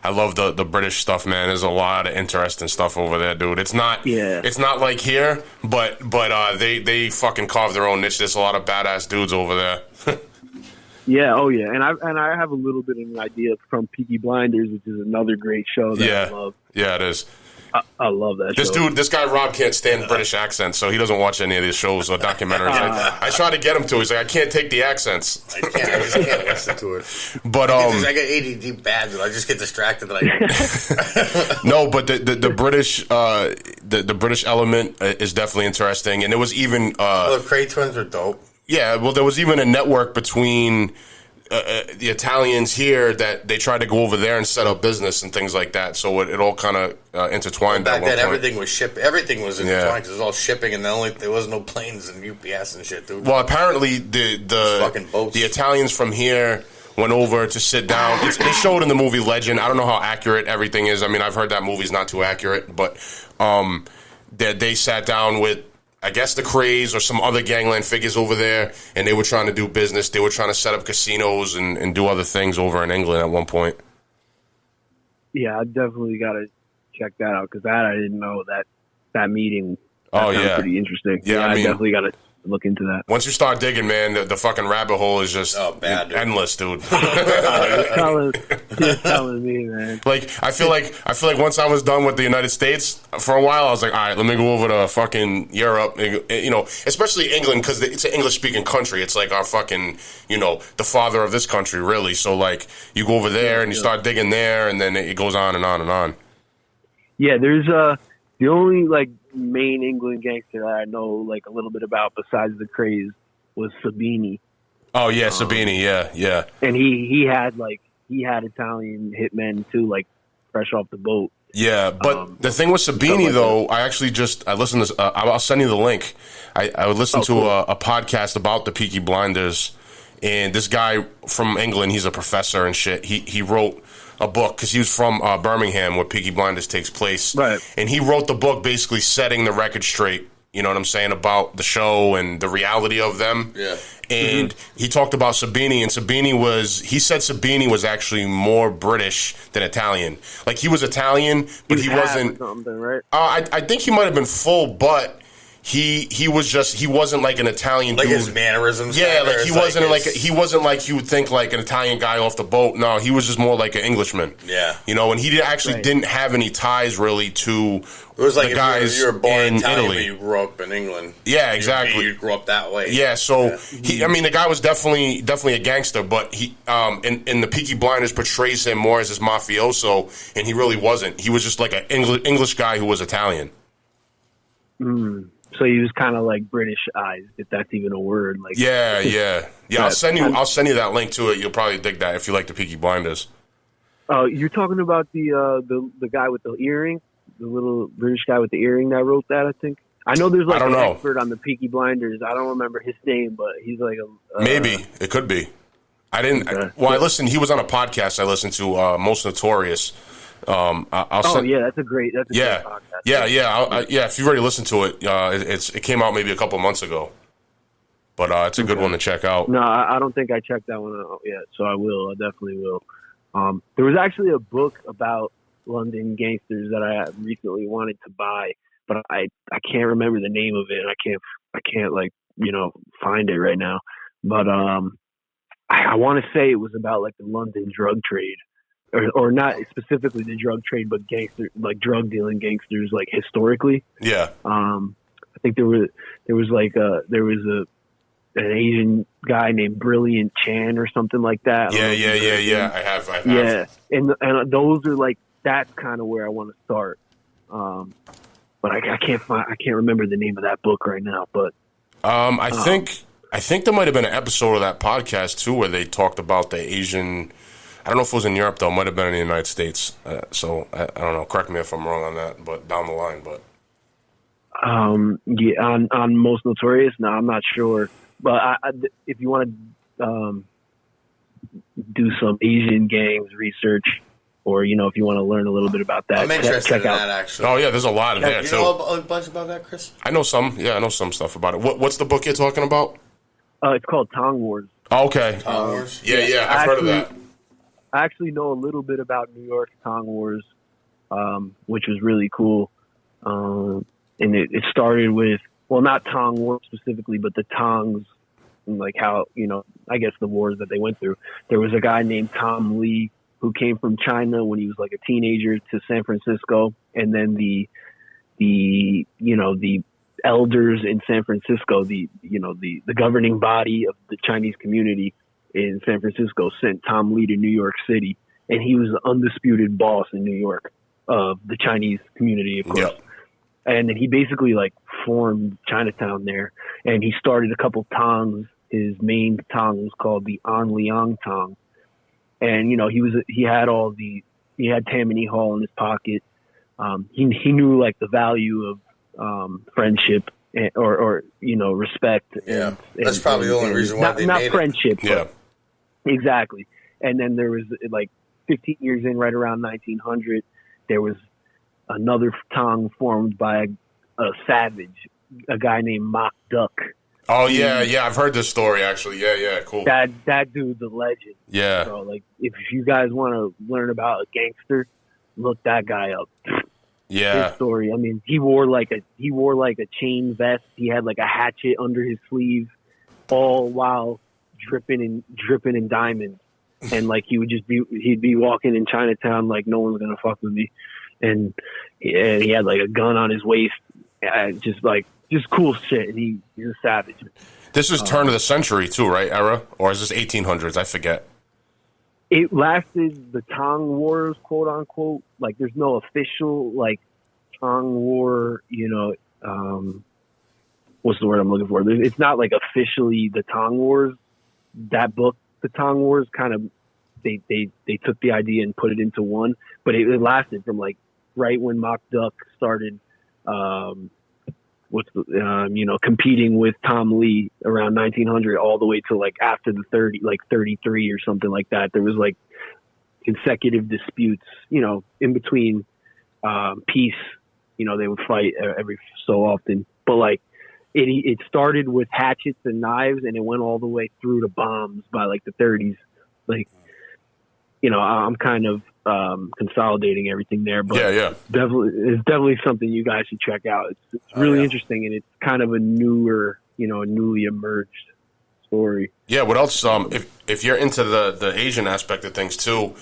I love the British stuff, man. There's a lot of interesting stuff over there, dude. It's not like here, but they fucking carve their own niche. There's a lot of badass dudes over there. Yeah, oh yeah, and I have a little bit of an idea from Peaky Blinders, which is another great show that I love. Yeah, it is. I love that show. This guy Rob can't stand British accents, so he doesn't watch any of these shows or documentaries. I try to get him to. He's like, I can't take the accents. I just can't listen to it. But I get ADD bad, I just get distracted. No, but the British the British element is definitely interesting, and there was even the Cray twins are dope. Yeah, well, there was even a network between the Italians here that they tried to go over there and set up business and things like that. So it all kind of intertwined. Back then, everything was Everything was intertwined because it was all shipping, and there was no planes and UPS and shit, dude. Well, apparently the Italians from here went over to sit down. They showed in the movie Legend. I don't know how accurate everything is. I mean, I've heard that movie's not too accurate, but they sat down with, I guess, the Krays or some other gangland figures over there, and they were trying to do business. They were trying to set up casinos and do other things over in England at one point. Yeah, I definitely got to check that out, because I didn't know that meeting. That sounds pretty interesting. Yeah, I mean, I definitely got to look into that. Once you start digging, man, the fucking rabbit hole is just endless, dude. You're telling me, man. Like, I feel like once I was done with the United States for a while, I was like, all right, let me go over to fucking Europe, especially England, because it's an English-speaking country. It's like our fucking, the father of this country, really. So, like, you go over there and you start digging there, and then it goes on and on and on. Yeah, there's the only, like, main England gangster that I know, like, a little bit about besides the Krays was Sabini. Oh yeah, Sabini. Yeah. And he had Italian hitmen too, like fresh off the boat. Yeah, but the thing with Sabini, like though, I listened to. I'll send you the link. I would listen to a podcast about the Peaky Blinders, and this guy from England, he's a professor and shit. He wrote a book because he was from Birmingham, where Peaky Blinders takes place. Right. And he wrote the book basically setting the record straight. You know what I'm saying, about the show and the reality of them. Yeah. And he talked about Sabini, and he said Sabini was actually more British than Italian. Like, he was Italian, but he wasn't. Something, right? I think he might have been full, but he wasn't like an Italian like dude. His mannerisms. Yeah, like he wasn't like you would think like an Italian guy off the boat. No, he was just more like an Englishman. Yeah, you know, and he didn't have any ties really to. It was like the guys you were born in Italian, Italy. But you grew up in England. Yeah, exactly. You grew up that way. Yeah, so the guy was definitely a gangster, but he in the Peaky Blinders portrays him more as this mafioso, and he really wasn't. He was just like an English guy who was Italian. So he was kind of like British-ized, if that's even a word. Like, yeah. I'll send you that link to it. You'll probably dig that if you like the Peaky Blinders. You're talking about the guy with the earring, the little British guy with the earring that wrote that. I think I know there's like an expert on the Peaky Blinders. I don't remember his name, but he's like a maybe it could be. I didn't. Okay. I listened. He was on a podcast I listened to, Most Notorious. That's a great podcast. Yeah. If you've already listened to it, it came out maybe a couple months ago, but it's a good one to check out. No, I don't think I checked that one out yet, so I will. I definitely will. There was actually a book about London gangsters that I recently wanted to buy, but I can't remember the name of it. I can't like find it right now. But I want to say it was about like the London drug trade. Or not specifically the drug trade, but like drug dealing gangsters, like historically. Yeah. I think there was an Asian guy named Brilliant Chan or something like that. Yeah. I have. Yeah, and those are like, that's kind of where I want to start. But I can't remember the name of that book right now. But I think there might have been an episode of that podcast too where they talked about the Asian. I don't know if it was in Europe, though. It might have been in the United States. So, I don't know. Correct me if I'm wrong on that, but down the line. But on Most Notorious? No, I'm not sure. But if you want to do some Asian gangs research, or, if you want to learn a little bit about that, I'm interested check in out. that, actually. Oh, yeah, there's a lot of there, too. You know a bunch about that, Chris? I know some. Yeah, I know some stuff about it. What's the book you're talking about? It's called Tong Wars. Oh, okay. Tong Wars? Yeah, I've heard of that. I actually know a little bit about New York Tong Wars, which was really cool. And it started with, well, not Tong Wars specifically, but the Tongs, and like how, I guess the wars that they went through. There was a guy named Tom Lee who came from China when he was like a teenager to San Francisco. And then the elders in San Francisco, the governing body of the Chinese community in San Francisco sent Tom Lee to New York City, and he was the undisputed boss in New York of the Chinese community, of course. Yep. And then he basically like formed Chinatown there, and he started a couple tongs. His main tong was called the An Liang Tong, and he had Tammany Hall in his pocket. He knew like the value of friendship or respect. Yeah, that's probably the only reason why they not made friendship. it. Yeah. Exactly. And then there was like 15 years in, right around 1900, there was another tong formed by a savage, a guy named Mock Duck. Oh, yeah, I've heard this story, actually. Yeah, cool. That dude's a legend. Yeah. So, like, if you guys want to learn about a gangster, look that guy up. Yeah. His story. I mean, he wore like a chain vest. He had like a hatchet under his sleeve, all while dripping in diamonds. And like he'd be walking in Chinatown like no one's gonna fuck with me, and he had like a gun on his waist, just cool shit. And he's a savage. This is turn of the century too, right? Era, or is this 1800s? I forget. It lasted the Tong Wars, quote unquote. Like there's no official like Tong War, what's the word I'm looking for? It's not like officially the Tong Wars. That book, the Tong Wars, kind of they took the idea and put it into one, but it lasted from like right when Mock Duck started, competing with Tom Lee around 1900, all the way to like after the 33 or something like that. There was like consecutive disputes, in between peace. They would fight every so often, but like it started with hatchets and knives, and it went all the way through to bombs by like the 30s. Like, I'm kind of consolidating everything there, but yeah. It's definitely something you guys should check out. It's really interesting, and it's kind of a newer, a newly emerged story. Yeah. What else? If you're into the Asian aspect of things too,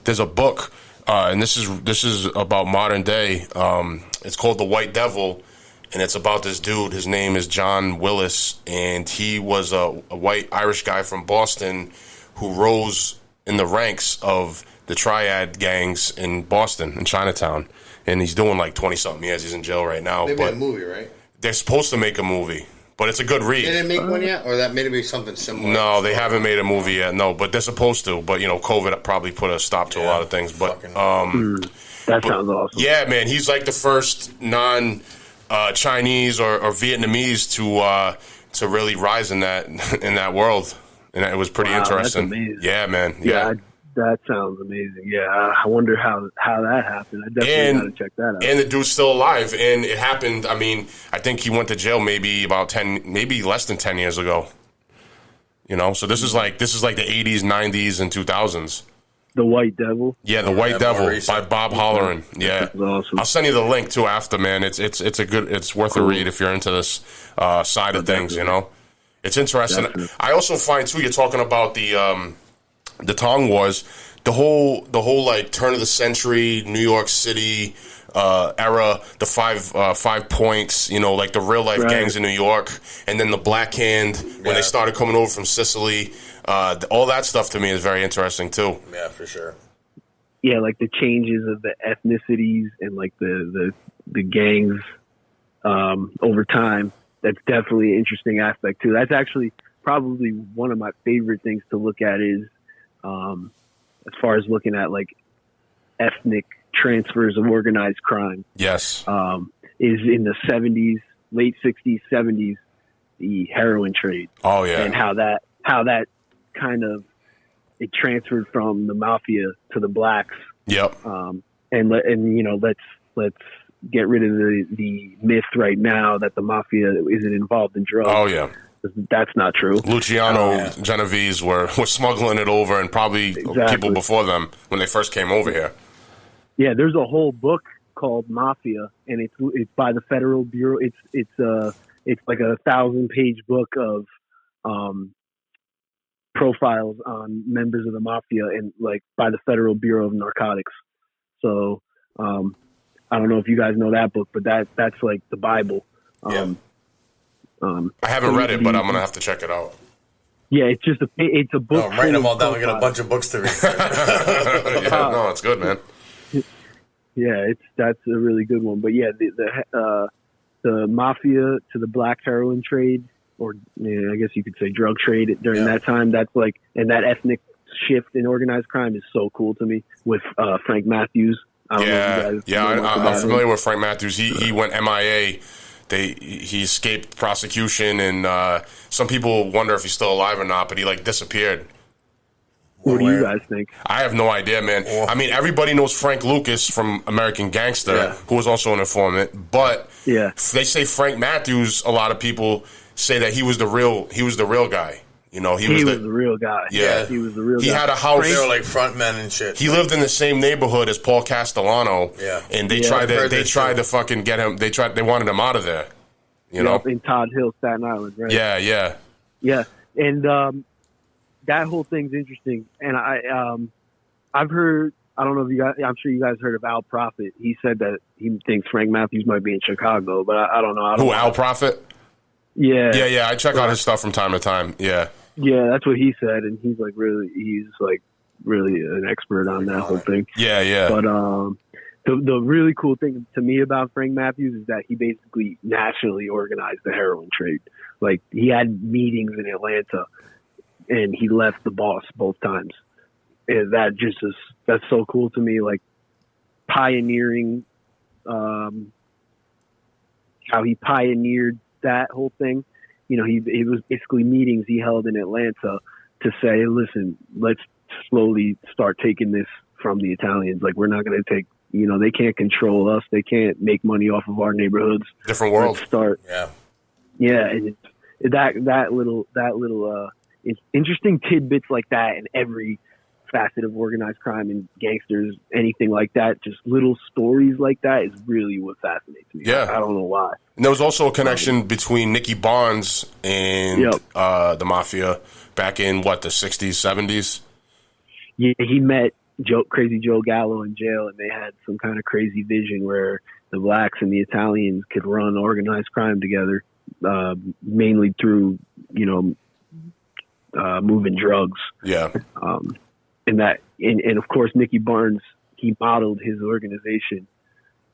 there's a book, and this is about modern day. It's called The White Devil, and it's about this dude. His name is John Willis, and he was a white Irish guy from Boston who rose in the ranks of the triad gangs in Boston, in Chinatown. And he's doing like 20-something years. He's in jail right now. They made a movie, right? They're supposed to make a movie, but it's a good read. They didn't make one yet? Or that may be something similar? No, they haven't made a movie yet, no, but they're supposed to. But, COVID probably put a stop to a lot of things. But that sounds awesome. Yeah, man, he's like the first non-Chinese or Vietnamese to really rise in that world. And it was pretty interesting. That's amazing. Yeah, man. Yeah. That sounds amazing. Yeah, I wonder how that happened. I definitely got to check that out. And the dude's still alive, and it happened. I mean, I think he went to jail maybe maybe less than 10 years ago. So this is like the 80s, 90s, and 2000s. The White Devil. Yeah, The White Devil by Bob Holleran. Yeah, that's awesome. I'll send you the link too after, man. It's worth a read if you're into this side of things. It's interesting. Definitely. I also find too. You're talking about the Tong Wars, the whole like turn of the century New York City era, the five points, like the real life gangs in New York, and then the Black Hand when they started coming over from Sicily. All that stuff to me is very interesting too. Yeah, for sure. Yeah, like the changes of the ethnicities and like the gangs over time. That's definitely an interesting aspect too. That's actually probably one of my favorite things to look at is as far as looking at like ethnic transfers of organized crime. Yes. Is in the 70s, late 60s, 70s, the heroin trade. Oh yeah. And how that kind of it transferred from the mafia to the blacks. Yep. Let's get rid of the myth right now that the mafia isn't involved in drugs. Oh yeah. That's not true. Luciano Genovese were smuggling it over, and probably people before them when they first came over here. Yeah, there's a whole book called Mafia, and it's by the Federal Bureau. It's like a 1,000-page book of profiles on members of the mafia, and like by the Federal Bureau of Narcotics. So I don't know if you guys know that book, but that's like the Bible. I haven't read it, but I'm gonna have to check it out. Yeah, it's a book. I'm writing them all down. We got a bunch of books to read. No, it's good, man. Yeah, that's a really good one. But yeah, the mafia to the black heroin trade, or I guess you could say drug trade during that time. That's like, and that ethnic shift in organized crime is so cool to me with Frank Matthews. I'm familiar with Frank Matthews. He went MIA. He escaped prosecution, and some people wonder if he's still alive or not, but he disappeared. What do you guys think? I have no idea, man. I mean, everybody knows Frank Lucas from American Gangster, who was also an informant, but they say Frank Matthews, a lot of people say that he was the real guy. He was the real guy. Yeah, he was the real guy. He had a house. They were like front men and shit. He lived in the same neighborhood as Paul Castellano. Yeah, and they tried to fucking get him. They wanted him out of there. You know, in Todd Hill, Staten Island, right? Yeah. And that whole thing's interesting. And I've heard. I don't know if you guys. I'm sure you guys heard of Al Prophet. He said that he thinks Frank Matthews might be in Chicago, but I don't know. Who, Al Prophet? Yeah. I check out his stuff from time to time. Yeah, that's what he said, and he's really an expert on that whole thing. Yeah. But the really cool thing to me about Frank Matthews is that he basically nationally organized the heroin trade. Like, he had meetings in Atlanta, and he left the boss both times. And that just is, that's so cool to me. Like, pioneering, how he pioneered that whole thing. You know, it was basically meetings he held in Atlanta to say, listen, let's slowly start taking this from the Italians. Like, we're not going to take, you know, they can't control us. They can't make money off of our neighborhoods. Different world. Let's start. Yeah. And that little, it's interesting tidbits like that in every facet of organized crime and gangsters, anything like that. Just little stories like that is really what fascinates me. Yeah. I don't know why. And there was also a connection between Nicky Barnes and the mafia back in, what, the 60s, 70s? Yeah, he met Crazy Joe Gallo in jail, and they had some kind of crazy vision where the blacks and the Italians could run organized crime together, mainly through, you know, moving drugs. Yeah. And of course, Nicky Barnes, he modeled his organization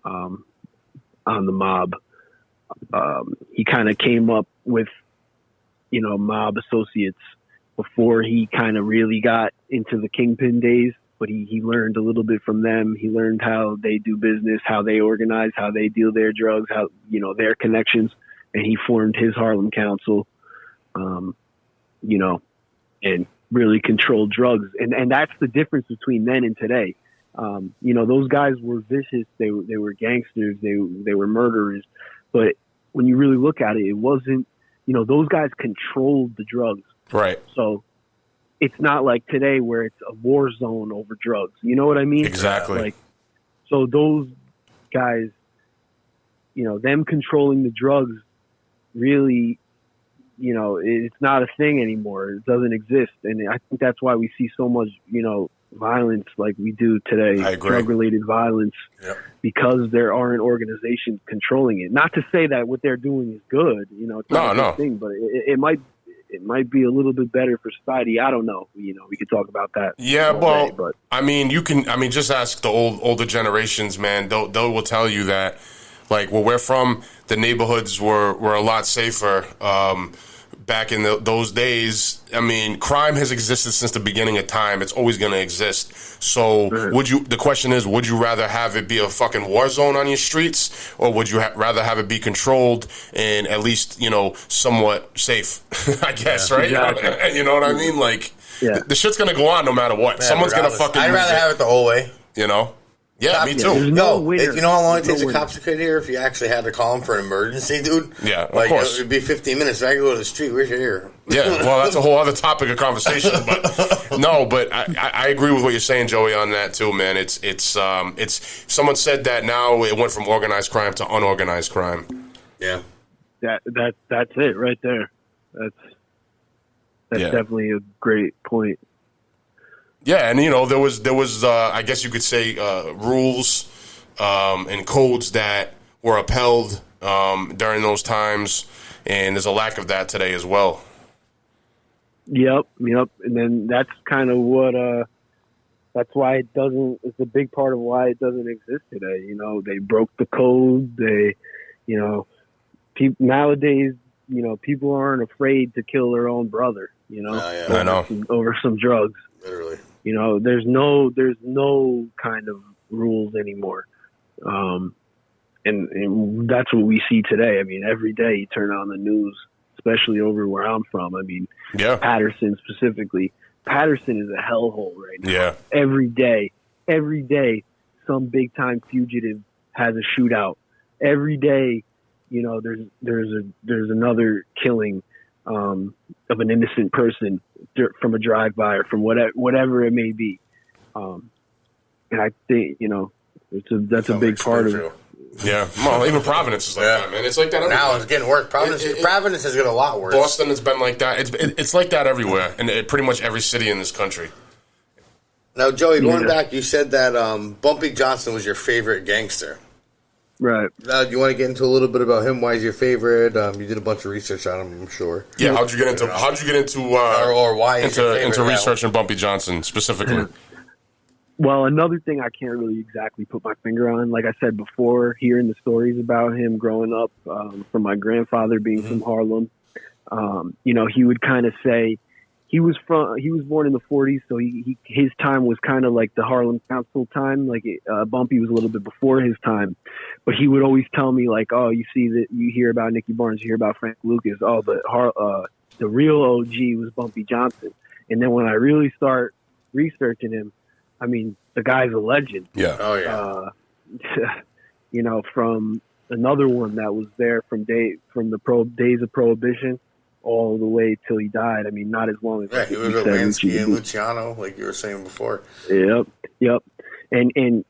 on the mob. He kind of came up with, you know, mob associates before he kind of really got into the kingpin days. But he learned a little bit from them. He learned how they do business, how they organize, how they deal their drugs, how, you know, their connections. And he formed his Harlem Council, you know, and really controlled drugs. And that's the difference between then and today. You know, those guys were vicious. They were gangsters. They were murderers. But when you really look at it, it wasn't, you know, those guys controlled the drugs. Right. So it's not like today where it's a war zone over drugs. You know what I mean? Exactly. Like, so those guys, you know, them controlling the drugs really, you know, it's not a thing anymore. It doesn't exist. And I think that's why we see so much, you know, violence like we do today, drug-related violence, because there aren't organizations controlling it. Not to say that what they're doing is good, you know, it's not a good thing, but it might be a little bit better for society. I don't know. You know, we could talk about that. Yeah, well, day, but I mean, just ask the older generations, man. They will tell you that, like, where we're from, the neighborhoods were a lot safer. Back in those days, I mean, crime has existed since the beginning of time. It's always going to exist. So the question is, would you rather have it be a fucking war zone on your streets, or would you rather have it be controlled and at least, you know, somewhat safe, I guess, right? Exactly. You know what I mean? Like, the shit's going to go on no matter what. Man, someone's going to fucking I'd rather have it the whole way. You know? Yeah, me too. You know how long it takes the cops to get here if you actually had to call them for an emergency, dude? Yeah, of like, course. It would be 15 minutes. I could go to the street. We're here. Yeah, well, that's a whole other topic of conversation. But no, but I agree with what you're saying, Joey, on that too, man. It's someone said that now it went from organized crime to unorganized crime. Yeah. That's it right there. That's definitely a great point. Yeah, and you know there was I guess you could say rules and codes that were upheld during those times, and there's a lack of that today as well. Yep, and then that's kind of what that's why it doesn't. It's a big part of why it doesn't exist today. You know, they broke the code. They, you know, nowadays, you know, people aren't afraid to kill their own brother. You know, I know, over some drugs. Literally. You know, there's no kind of rules anymore. And that's what we see today. I mean, every day you turn on the news, especially over where I'm from. I mean, Patterson specifically. Patterson is a hellhole right now. Yeah. Every day, some big time fugitive has a shootout. Every day, you know, there's another killing of an innocent person from a drive-by or from whatever it may be. And I think, you know, that's a big part of it. Yeah, well, even Providence is like that, man. It's like that everywhere. Now it's getting worse. Providence has got a lot worse. Boston has been like that. It's like that everywhere, and pretty much every city in this country. Now, Joey, going back, you said that Bumpy Johnson was your favorite gangster. Right. Now, do you want to get into a little bit about him? Why he's your favorite? You did a bunch of research on him, I'm sure. Yeah, how'd you get into or why into researching Bumpy Johnson specifically? Well, another thing I can't really exactly put my finger on, like I said before, hearing the stories about him growing up, from my grandfather being from Harlem, he would kind of say he was born in the 40s, so his time was kind of like the Harlem Council time. Like Bumpy was a little bit before his time, but he would always tell me like, "Oh, you see that you hear about Nicky Barnes, you hear about Frank Lucas. Oh, but the real OG was Bumpy Johnson." And then when I really start researching him, I mean, the guy's a legend. Yeah. Oh yeah. From another one that was there from days of Prohibition all the way till he died. I mean, not as long as he was with Lansky and Luciano, like you were saying before. Yep. And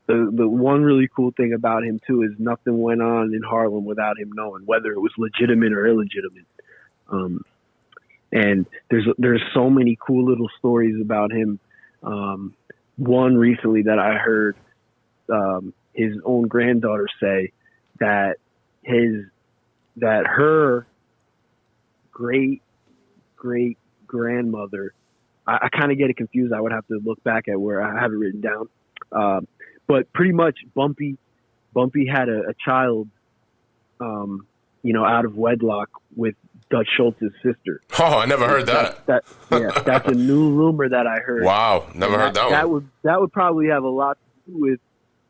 the one really cool thing about him too is nothing went on in Harlem without him knowing, whether it was legitimate or illegitimate. And there's so many cool little stories about him. One recently that I heard his own granddaughter say that her great grandmother, I kind of get it confused. I would have to look back at where I have it written down. But pretty much Bumpy had a child, out of wedlock with Dutch Schultz's sister. Oh, I never heard that. That's a new rumor that I heard. Wow, never heard that one. That would probably have a lot to do with,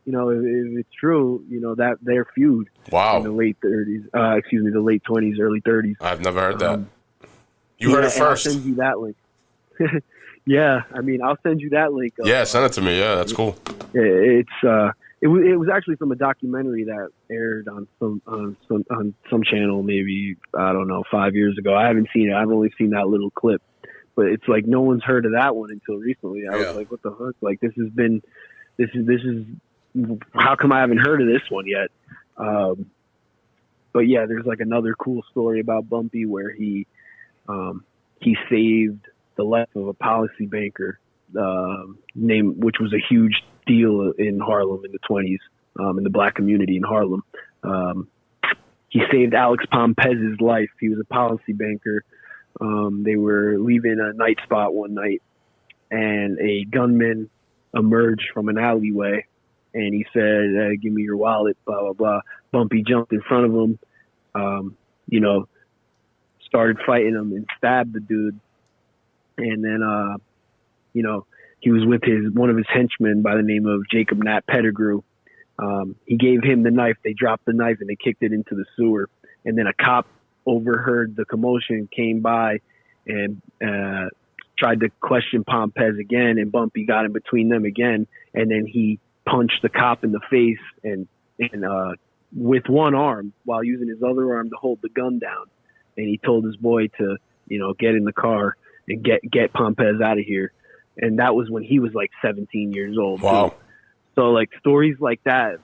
if it's true, that their feud. Wow. In the late 30s, the late 20s, early 30s. I've never heard that. You heard it first. I'll send you that link. Yeah, I mean, I'll send you that link. Yeah, send it to me. Yeah, that's cool. It was actually from a documentary that aired on some channel, maybe, I don't know, 5 years ago. I haven't seen it. I've only seen that little clip, but it's like no one's heard of that one until recently. I was like, what the fuck? Like this is how come I haven't heard of this one yet? But yeah, there's like another cool story about Bumpy where he saved the life of a policy banker, which was a huge deal in Harlem in the 20s, in the black community in Harlem. He saved Alex Pompez's life. He was a policy banker. They were leaving a night spot one night, and a gunman emerged from an alleyway, and he said, "Give me your wallet," blah, blah, blah. Bumpy jumped in front of him, started fighting him and stabbed the dude. And then, he was with one of his henchmen by the name of Jacob Nat Pettigrew. He gave him the knife. They dropped the knife and they kicked it into the sewer. And then a cop overheard the commotion, came by and tried to question Pompez again. And Bumpy got in between them again. And then he punched the cop in the face and with one arm while using his other arm to hold the gun down. And he told his boy to, get in the car and get Pompez out of here. And that was when he was like 17 years old. Wow. Too. So like stories like that,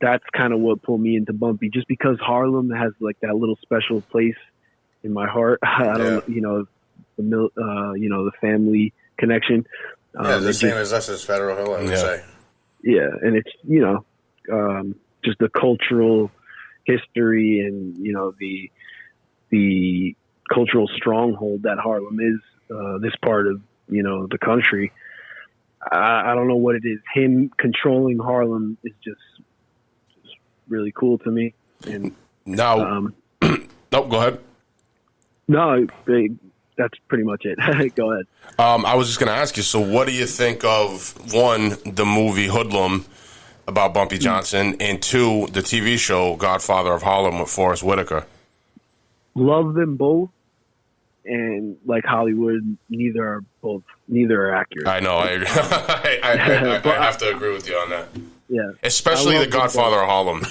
that's kind of what pulled me into Bumpy, just because Harlem has like that little special place in my heart. I don't, the family connection. The same as us as Federal Hill, I would say. Yeah. And it's, just the cultural history and, the cultural stronghold that Harlem is, this part of, the country. I don't know what it is. Him controlling Harlem is just really cool to me. And now, go ahead. No, that's pretty much it. Go ahead. I was just going to ask you, so what do you think of, one, the movie Hoodlum about Bumpy Johnson, and two, the TV show Godfather of Harlem with Forrest Whitaker? Love them both. And like Hollywood, neither are accurate. I know. I have to agree with you on that. Yeah, especially the Godfather of Harlem.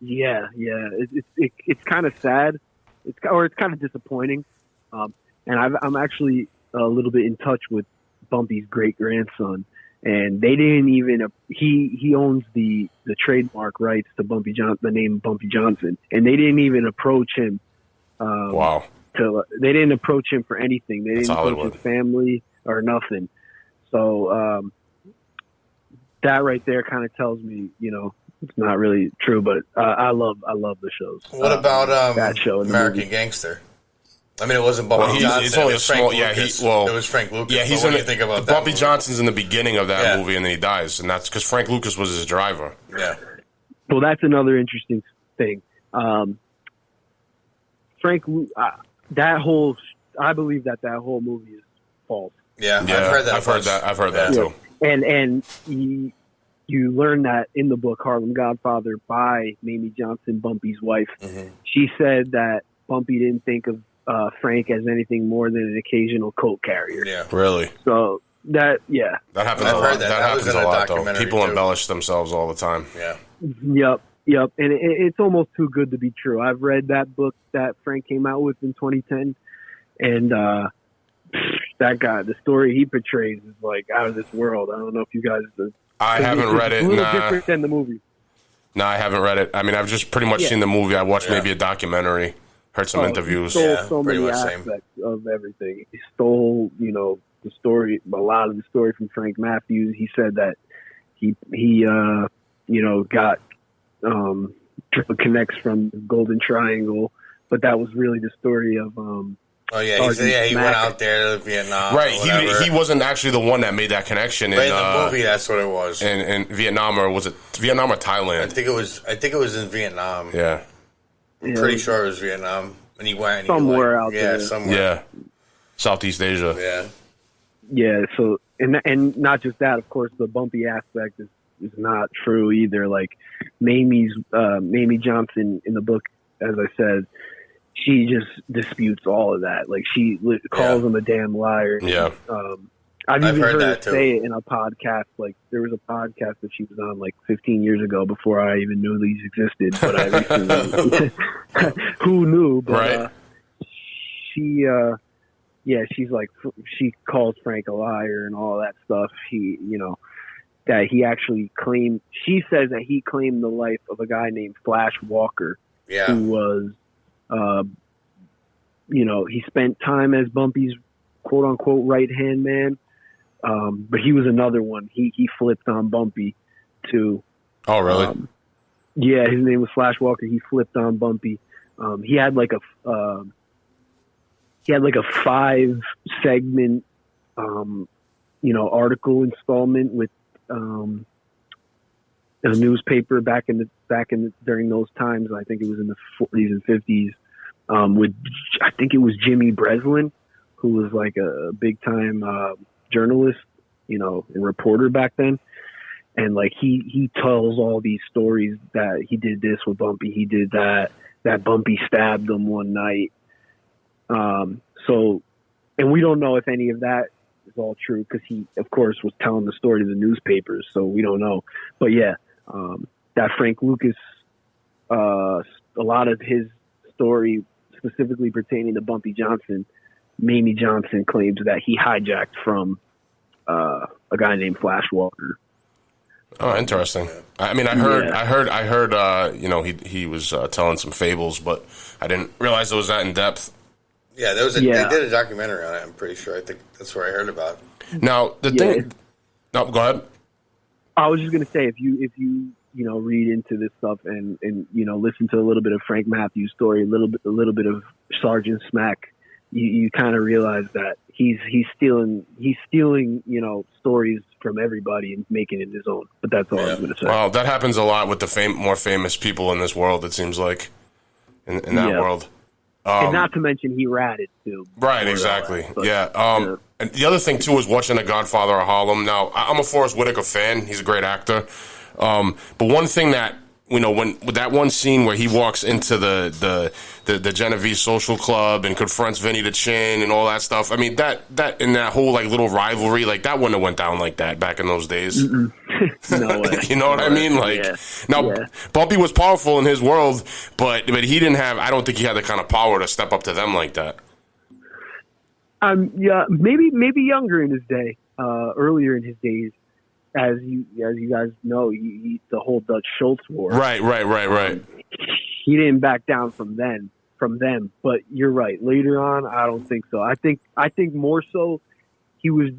Yeah. It's kind of sad. It's kind of disappointing. And I'm actually a little bit in touch with Bumpy's great grandson, and they didn't even. He owns the trademark rights to the name Bumpy Johnson, and they didn't even approach him. Wow. They didn't approach him for anything. They didn't approach Hollywood. his family or nothing. So that right there kind of tells me, it's not really true. But I love the shows. What about that show? American Gangster? I mean, it wasn't Bumpy Johnson. It's only it a small. Lucas. It was Frank Lucas. Yeah, what do you think about that? Bumpy movie? Johnson's in the beginning of that movie, and then he dies, and that's because Frank Lucas was his driver. Yeah. Well, that's another interesting thing. I believe that whole movie is false. Yeah, I've heard that. I've heard that too. And you learn that in the book Harlem Godfather by Mamie Johnson, Bumpy's wife. Mm-hmm. She said that Bumpy didn't think of Frank as anything more than an occasional coat carrier. Yeah, really. So that happens a lot. That happens a lot, though. People embellish themselves all the time. Yeah. Yep. And it's almost too good to be true. I've read that book that Frank came out with in 2010, and that guy, the story he portrays is like out of this world. I don't know if you guys. I haven't read it. It's a little different than the movie. No, I haven't read it. I mean, I've just pretty much seen the movie. I watched maybe a documentary, heard some interviews. He stole so many aspects of everything. He stole, the story, a lot of the story from Frank Matthews. He said that he got connects from the Golden Triangle, but that was really the story of. He went out there to Vietnam. Right, he wasn't actually the one that made that connection. In the movie, that's what it was. In Vietnam, or was it Vietnam or Thailand? I think it was in Vietnam. Yeah, I'm pretty sure it was Vietnam. And he went somewhere out there. Somewhere. Yeah, Southeast Asia. Yeah. Yeah. So and not just that, of course, the Bumpy aspect is not true either. Like Mamie Johnson in the book, as I said, she just disputes all of that. Like she calls him a damn liar. Yeah. I've even heard her too. say it in a podcast. Like there was a podcast that she was on like 15 years ago before I even knew these existed. But I recently, who knew? But, right. She's like, she calls Frank a liar and all that stuff. That he actually claimed. She says that he claimed the life of a guy named Flash Walker. Yeah. Who was, he spent time as Bumpy's quote unquote right hand man. But he was another one. He flipped on Bumpy too. Oh, really? His name was Flash Walker. He flipped on Bumpy. He had like a 5-segment, article installment with a newspaper back in during those times. I think it was in the 40s and 50s. With I think it was Jimmy Breslin, who was like a big time journalist, and reporter back then. And like he tells all these stories that he did this with Bumpy, he did that Bumpy stabbed him one night. And we don't know if any of that is all true because he, of course, was telling the story to the newspapers, so we don't know. But that Frank Lucas, a lot of his story specifically pertaining to Bumpy Johnson, Mamie Johnson claims that he hijacked from a guy named Flash Walker. Oh, interesting. I mean, I heard. He was telling some fables, but I didn't realize it was that in depth. Yeah, they did a documentary on it. I'm pretty sure. I think that's where I heard about it. Now the thing. No, go ahead. I was just gonna say if you read into this stuff and listen to a little bit of Frank Matthews' story, a little bit of Sergeant Smack, you kind of realize that he's stealing stories from everybody and making it his own. But that's all I was going to say. Well, that happens a lot with the more famous people in this world. It seems like in that world. And not to mention he ratted too. Right, exactly. And the other thing too is watching The Godfather of Harlem. Now, I'm a Forrest Whitaker fan. He's a great actor. But one thing that when with that one scene where he walks into the Genovese social club and confronts Vinny the Chin and all that stuff. I mean that and that whole like little rivalry, like that wouldn't have went down like that back in those days. No way. You know what I mean? Like Bumpy was powerful in his world, but he didn't have. I don't think he had the kind of power to step up to them like that. Maybe younger in his day, earlier in his days. As you guys know, the whole Dutch Schultz war. Right. He didn't back down from them. But you're right. Later on, I don't think so. I think more so, he was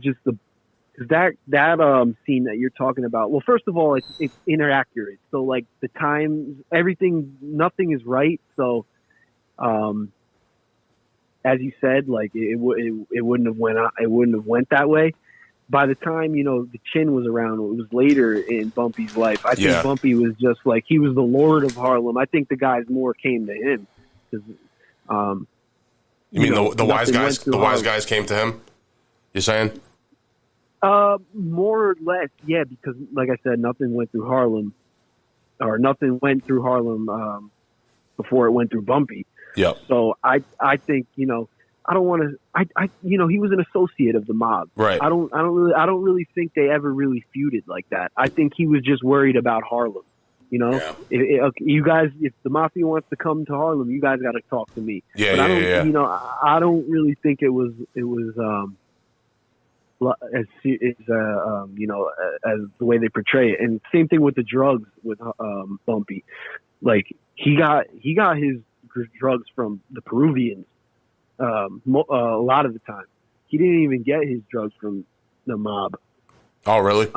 just that scene that you're talking about. Well, first of all, it's inaccurate. So like the time, nothing is right. So, as you said, like it wouldn't have went that way. By the time the Chin was around, it was later in Bumpy's life. I think Bumpy was just like he was the Lord of Harlem. I think the guys more came to him. You mean the wise guys? The wise guys came to him. You're saying? More or less, yeah. Because like I said, nothing went through Harlem before it went through Bumpy. Yeah. So I think I don't want to. He was an associate of the mob. Right. I don't really think they ever really feuded like that. I think he was just worried about Harlem. You guys, if the mafia wants to come to Harlem, you guys got to talk to me. Yeah, but I don't really think it was as the way they portray it. And same thing with the drugs with Bumpy. Like he got his drugs from the Peruvians. A lot of the time, he didn't even get his drugs from the mob. Oh, really?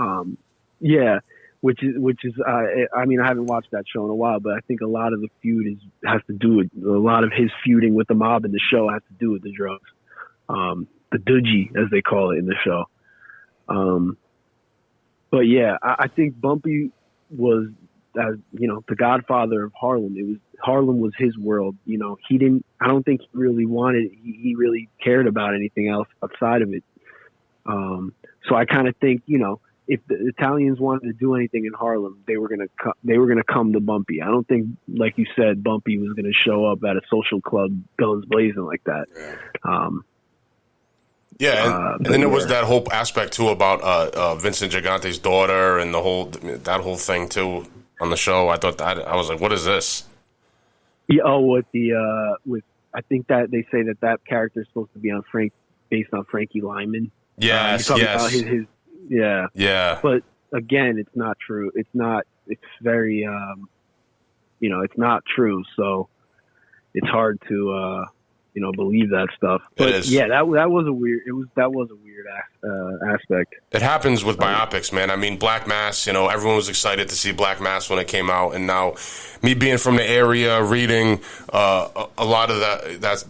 Yeah, which is I haven't watched that show in a while, but I think a lot of the feud has to do with a lot of his feuding with the mob in the show has to do with the drugs, the dudgy as they call it in the show. But yeah, I think Bumpy was, the godfather of Harlem. Harlem was his world. I don't think he really cared about anything else outside of it. So I kind of think, if the Italians wanted to do anything in Harlem, they were gonna come to Bumpy. I don't think, like you said, Bumpy was gonna show up at a social club guns blazing like that. And then there was that whole aspect too about Vincent Gigante's daughter and that whole thing too on the show. I thought I was like, what is this? Yeah. Oh, with I think that they say that character is supposed to be based on Frankie Lyman. Yes. About his yeah. But again, it's not true. It's not. It's very it's not true. So it's hard to believe that stuff. But yeah, that was a weird. That was a weird aspect. It happens with biopics, man. I mean, Black Mass. Everyone was excited to see Black Mass when it came out, and now me being from the area, reading a lot of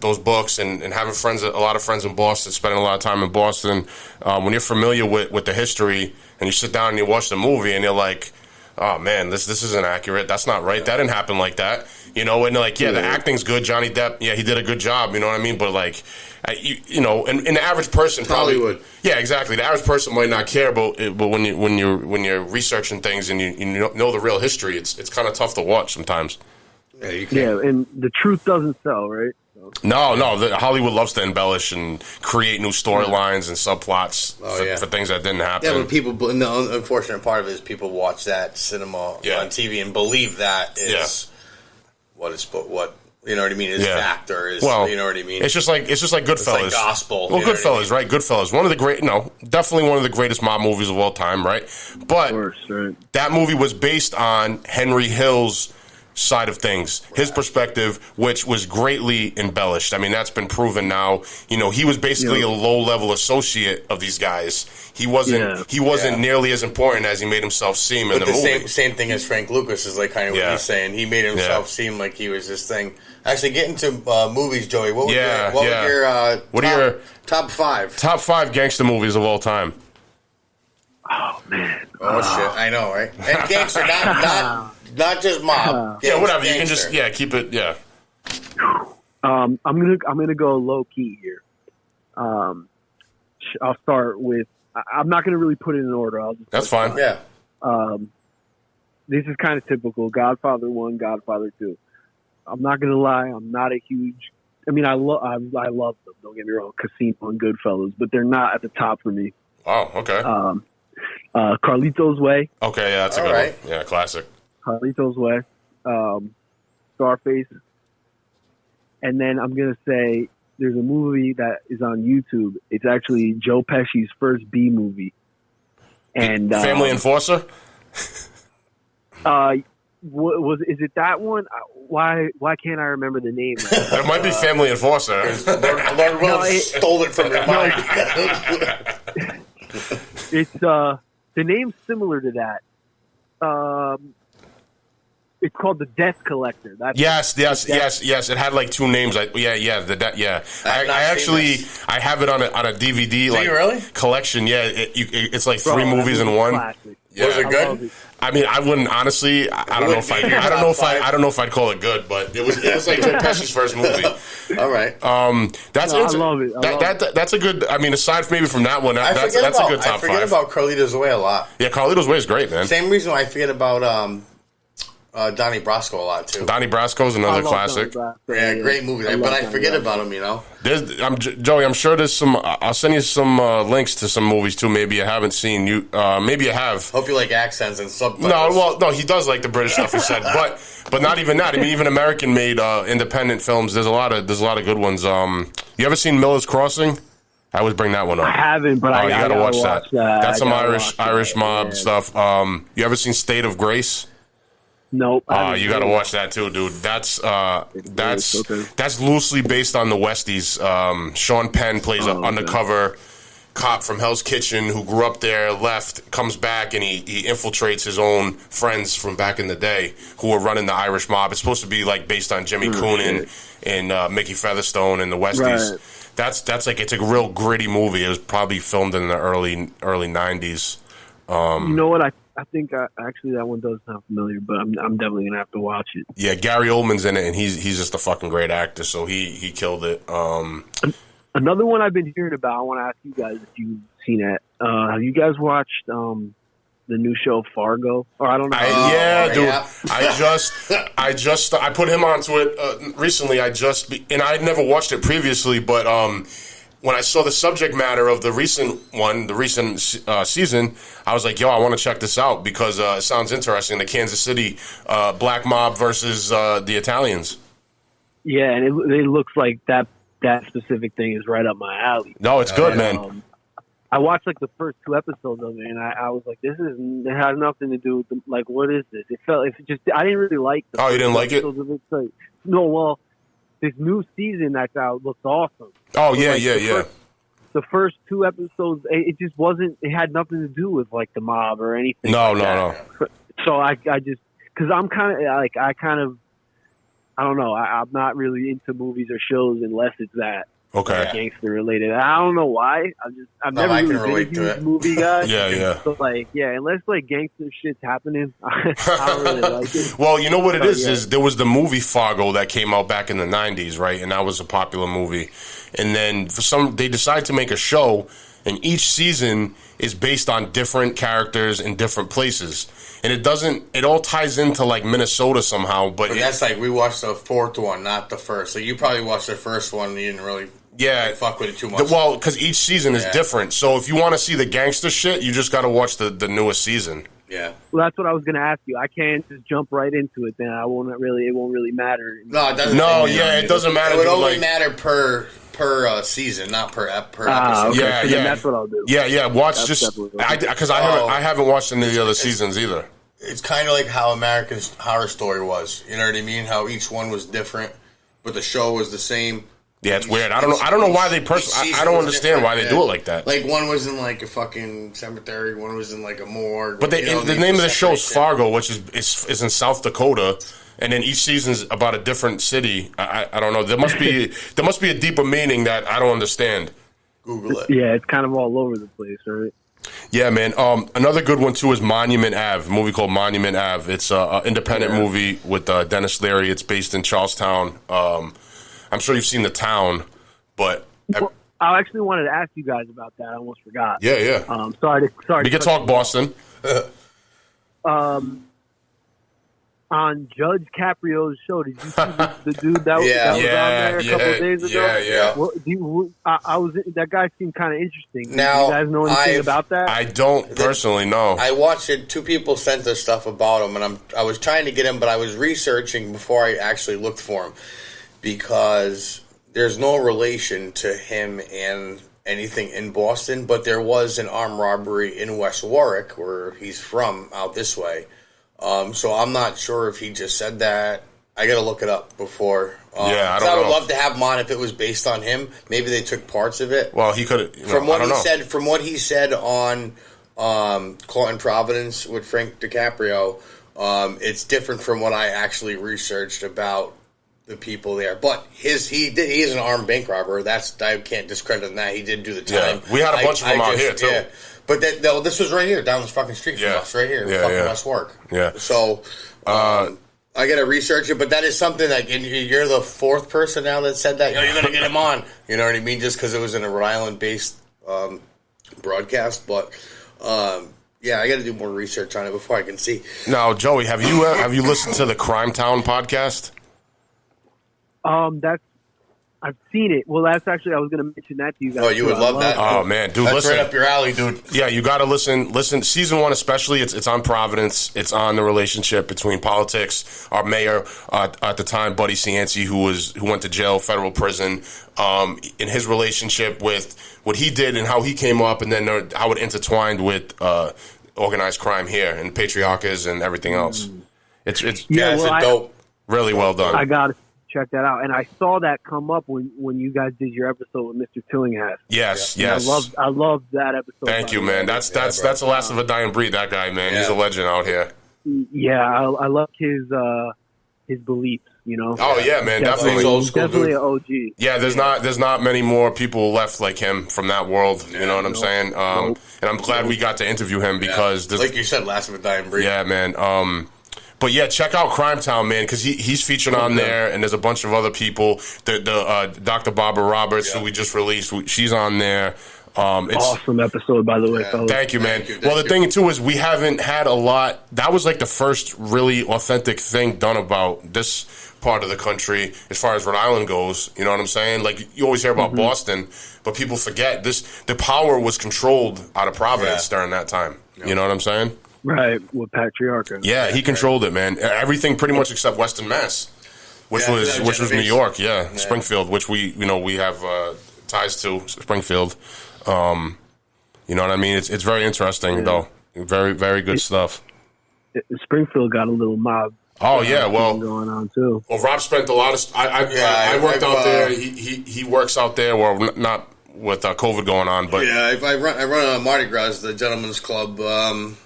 those books, and having a lot of friends in Boston, spending a lot of time in Boston. When you're familiar with the history, and you sit down and you watch the movie, and you're like, oh man, this isn't accurate. That's not right. That didn't happen like that. And like, the acting's good. Johnny Depp, he did a good job. You know what I mean? But like, and the average person probably Hollywood. Yeah, exactly. The average person might not care, but when you're researching things and you know the real history, it's kind of tough to watch sometimes. Yeah, you can. Yeah, and the truth doesn't sell, right? No. Hollywood loves to embellish and create new storylines and subplots for things that didn't happen. Yeah, but the unfortunate part of it is people watch that cinema on TV and believe that is what you know what I mean is fact or is you know what I mean. It's just like Goodfellas. It's like gospel. Well, Goodfellas, right? Goodfellas, one of the definitely one of the greatest mob movies of all time, right? But that movie was based on Henry Hill's side of things, his perspective, which was greatly embellished. I mean, that's been proven now. He was basically a low-level associate of these guys. He wasn't nearly as important as he made himself seem in the movie. Same thing as Frank Lucas is like kind of what he's saying. He made himself seem like he was this thing. Actually, get into movies, Joey. What were your top five? Top five gangster movies of all time. Oh man! Oh shit! I know, right? And gangster, not just mob. Whatever. Gangster. You can just keep it. Yeah. I'm gonna go low key here. I'll start with. I'm not gonna really put it in order. That's fine. Yeah. This is kind of typical. Godfather 1, Godfather 2. I'm not gonna lie. I'm not a huge. I mean, I love them. Don't get me wrong. Casino and Goodfellas, but they're not at the top for me. Oh, okay. Carlito's Way. Okay, yeah, that's a good one. Yeah, classic. Carlito's Way. Scarface. And then I'm going to say there's a movie that is on YouTube. It's actually Joe Pesci's first B movie. And Family Enforcer? Is it that one? Why can't I remember the name? It might be Family Enforcer. Lord Will stole it from your mind. It's the name's similar to that. It's called The Death Collector. That's yes. It had like two names. I have it on a DVD really? collection. Yeah, it's like three movies in one. Classic. Was it good? I mean, I wouldn't honestly. I don't know if I'd call it good, but it was like Joe Pesci's first movie. All right. I love it. That's a good. I mean, aside from maybe from that one, that's a good top 5. I forget about Carlito's Way a lot. Yeah, Carlito's Way is great, man. Same reason why I forget about Donnie Brasco a lot too. Donnie Brasco's another classic. Yeah, great movie. But I forget about him. You know. Joey, I'm sure there's some. I'll send you some links to some movies too. Maybe you haven't seen. Maybe you have. Hope you like accents and subtitles. No, he does like the British stuff. He said, but not even that. I mean, even American-made independent films. There's a lot of good ones. You ever seen Miller's Crossing? I always bring that one up. I haven't, but you gotta watch that. That's some Irish mob yeah. stuff. You ever seen State of Grace? Nope. You got to watch that too, dude. That's loosely based on the Westies. Sean Penn plays an undercover cop from Hell's Kitchen who grew up there, left, comes back, and he infiltrates his own friends from back in the day who were running the Irish mob. It's supposed to be like based on Jimmy Coonan and Mickey Featherstone and the Westies. Right. That's like, it's a real gritty movie. It was probably filmed in the early 90s. You know what? I think actually that one does sound familiar, but I'm definitely gonna have to watch it. Yeah, Gary Oldman's in it, and he's just a fucking great actor. So he killed it. Another one I've been hearing about. I want to ask you guys if you've seen it. Have you guys watched the new show Fargo? Or I don't know. Dude. Yeah. I put him onto it recently. And I had never watched it previously, but when I saw the subject matter of the recent season, I was like, yo, I want to check this out because it sounds interesting. The Kansas City black mob versus the Italians. Yeah, and it looks like that specific thing is right up my alley. No, it's good, man. I watched like the first 2 episodes of it, and I was like, it had nothing to do with like, what is this? I didn't really like the you didn't like it? No, well, this new season that's out looks awesome. Oh, yeah. The first 2 episodes, it just wasn't. It had nothing to do with like the mob or anything. No. So I just because I'm kind of I don't know. I'm not really into movies or shows unless it's that gangster related. I don't know why. I've never really been a huge movie guy. Yeah. So unless like gangster shit's happening, I don't really like it. Well, you know what it is there was the movie Fargo that came out back in the 90s, right? And that was a popular movie. And then they decided to make a show, and each season is based on different characters in different places. And it all ties into like Minnesota somehow. But that's like we watched the 4th one, not the first. So you probably watched the first one and you didn't really fuck with it too much. Well, because each season is different. So if you want to see the gangster shit, you just got to watch the newest season. Yeah. Well, that's what I was going to ask you. I can't just jump right into it. Then it won't really matter. No, it doesn't. It doesn't matter. It would only matter per season, not per episode. Okay. Yeah. That's what I'll do. Yeah. Watch because I haven't watched any of the other seasons either. It's kind of like how American Horror Story was. You know what I mean? How each one was different, but the show was the same. Yeah, it's weird. I don't know why they I don't understand why they do it like that. Like one was in like a fucking cemetery, one was in like a morgue. But the name of the show is Fargo, which is in South Dakota. And then each season's about a different city. I don't know. There must be a deeper meaning that I don't understand. Google it. Yeah, it's kind of all over the place, right? Yeah, man. Another good one too is Monument Ave, a movie called Monument Ave. It's an independent movie with Dennis Leary. It's based in Charlestown. I'm sure you've seen The Town, but I actually wanted to ask you guys about that. I almost forgot. Yeah. Sorry. We can talk Boston. On Judge Caprio's show, did you see the dude that was on there a couple of days ago? Yeah. Well, that guy seemed kind of interesting. Now, do you guys know anything about that? I don't personally know. I watched it. 2 people sent us stuff about him, and I was trying to get him, but I was researching before I actually looked for him because there's no relation to him and anything in Boston, but there was an armed robbery in West Warwick, where he's from, out this way. So I'm not sure if he just said that. I got to look it up before. I don't know. I would love to have him on if it was based on him. Maybe they took parts of it. Well, he could. From what he said on Caught in Providence with Frank DiCaprio, It's different from what I actually researched about the people there. But he is an armed bank robber. I can't discredit that. He did do the time. Yeah, we had a bunch of them out here too. Yeah. But this was right here, down this fucking street from us, right here, fucking West Wark. Yeah. So I got to research it, but that is something that you're the fourth person now that said that. You're going to get him on. You know what I mean? Just because it was in a Rhode Island-based broadcast. But, I got to do more research on it before I can see. Now, Joey, have you listened to the Crime Town podcast? I've seen it. Well, that's actually, I was going to mention that to you guys. Oh, you would love that. Oh, man, dude, that's listen. right up your alley, dude. Yeah, you got to listen. Listen, season 1 especially, it's on Providence. It's on the relationship between politics, our mayor at the time, Buddy Cianci, who went to jail, federal prison, in his relationship with what he did and how he came up, and then how it intertwined with organized crime here and patriarchas and everything else. It's dope. Really well done. I got it. Check that out. And I saw that come up when you guys did your episode with Mr. Tillinghast. Yes. I loved that episode. Thank you, man. That's the last of a dying breed, that guy, man. Yeah. He's a legend out here. Yeah, I love his beliefs, you know. Oh yeah, man, definitely. Definitely an OG. Yeah, there's not many more people left like him from that world, you know what I'm saying? And I'm glad we got to interview him because like you said, last of a dying breed. Yeah, man. But yeah, check out Crime Town, man, because he's featured on there, and there's a bunch of other people. The Dr. Barbara Roberts, who we just released, she's on there. It's awesome episode, by the way, fellas. Thank you, man. Thank you. The thing too is we haven't had a lot. That was like the first really authentic thing done about this part of the country as far as Rhode Island goes. You know what I'm saying? Like you always hear about Boston, but people forget the power was controlled out of Providence during that time. You know what I'm saying? Right, with Patriarcha. Yeah, he controlled it, man. Everything pretty much except Western Mass, which was New York. Yeah, Springfield, which we have ties to Springfield. You know what I mean? It's very interesting though. Very very good stuff. Springfield got a little mob. Oh yeah, well going on too. Well, Rob spent a lot of. I worked out there. He works out there. Well, not with COVID going on, but I run a Mardi Gras, the Gentlemen's Club. I'm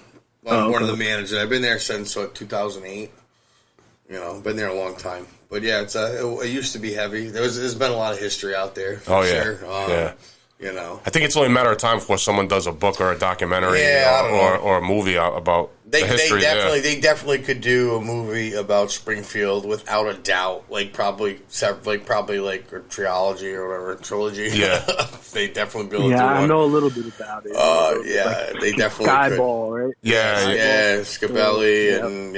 one of the managers. I've been there since 2008. You know, been there a long time. But yeah, it used to be heavy. There's been a lot of history out there. For sure. Yeah. You know, I think it's only a matter of time before someone does a book or a documentary or a movie about the history. They definitely could do a movie about Springfield without a doubt. Like probably like a trilogy or whatever, trilogy. Yeah, they definitely be able to do I know a little bit about it. They definitely Skyball, could. Right? Yeah, Scabelli and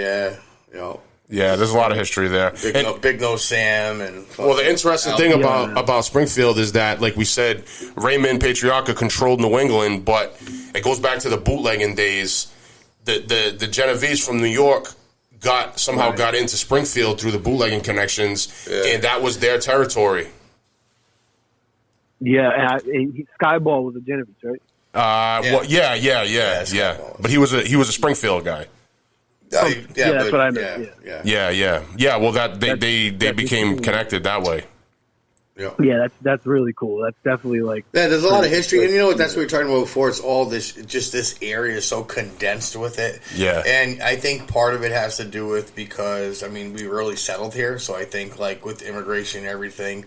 you know. Yeah, there's a lot of history there. Big Nose Sam and well, the interesting thing about Springfield is that, like we said, Raymond Patriarcha controlled New England, but it goes back to the bootlegging days. The Genovese from New York got into Springfield through the bootlegging connections, and that was their territory. Yeah, and Skyball was a Genovese, right? Well, yeah. But he was a Springfield guy. That's what I meant. Yeah. Well, they became connected that way. Yeah, that's really cool. That's definitely there's a lot of history, and you know what? That's what we were talking about before. It's all this area is so condensed with it. Yeah, and I think part of it has to do with because we really settled here, so I think with immigration and everything,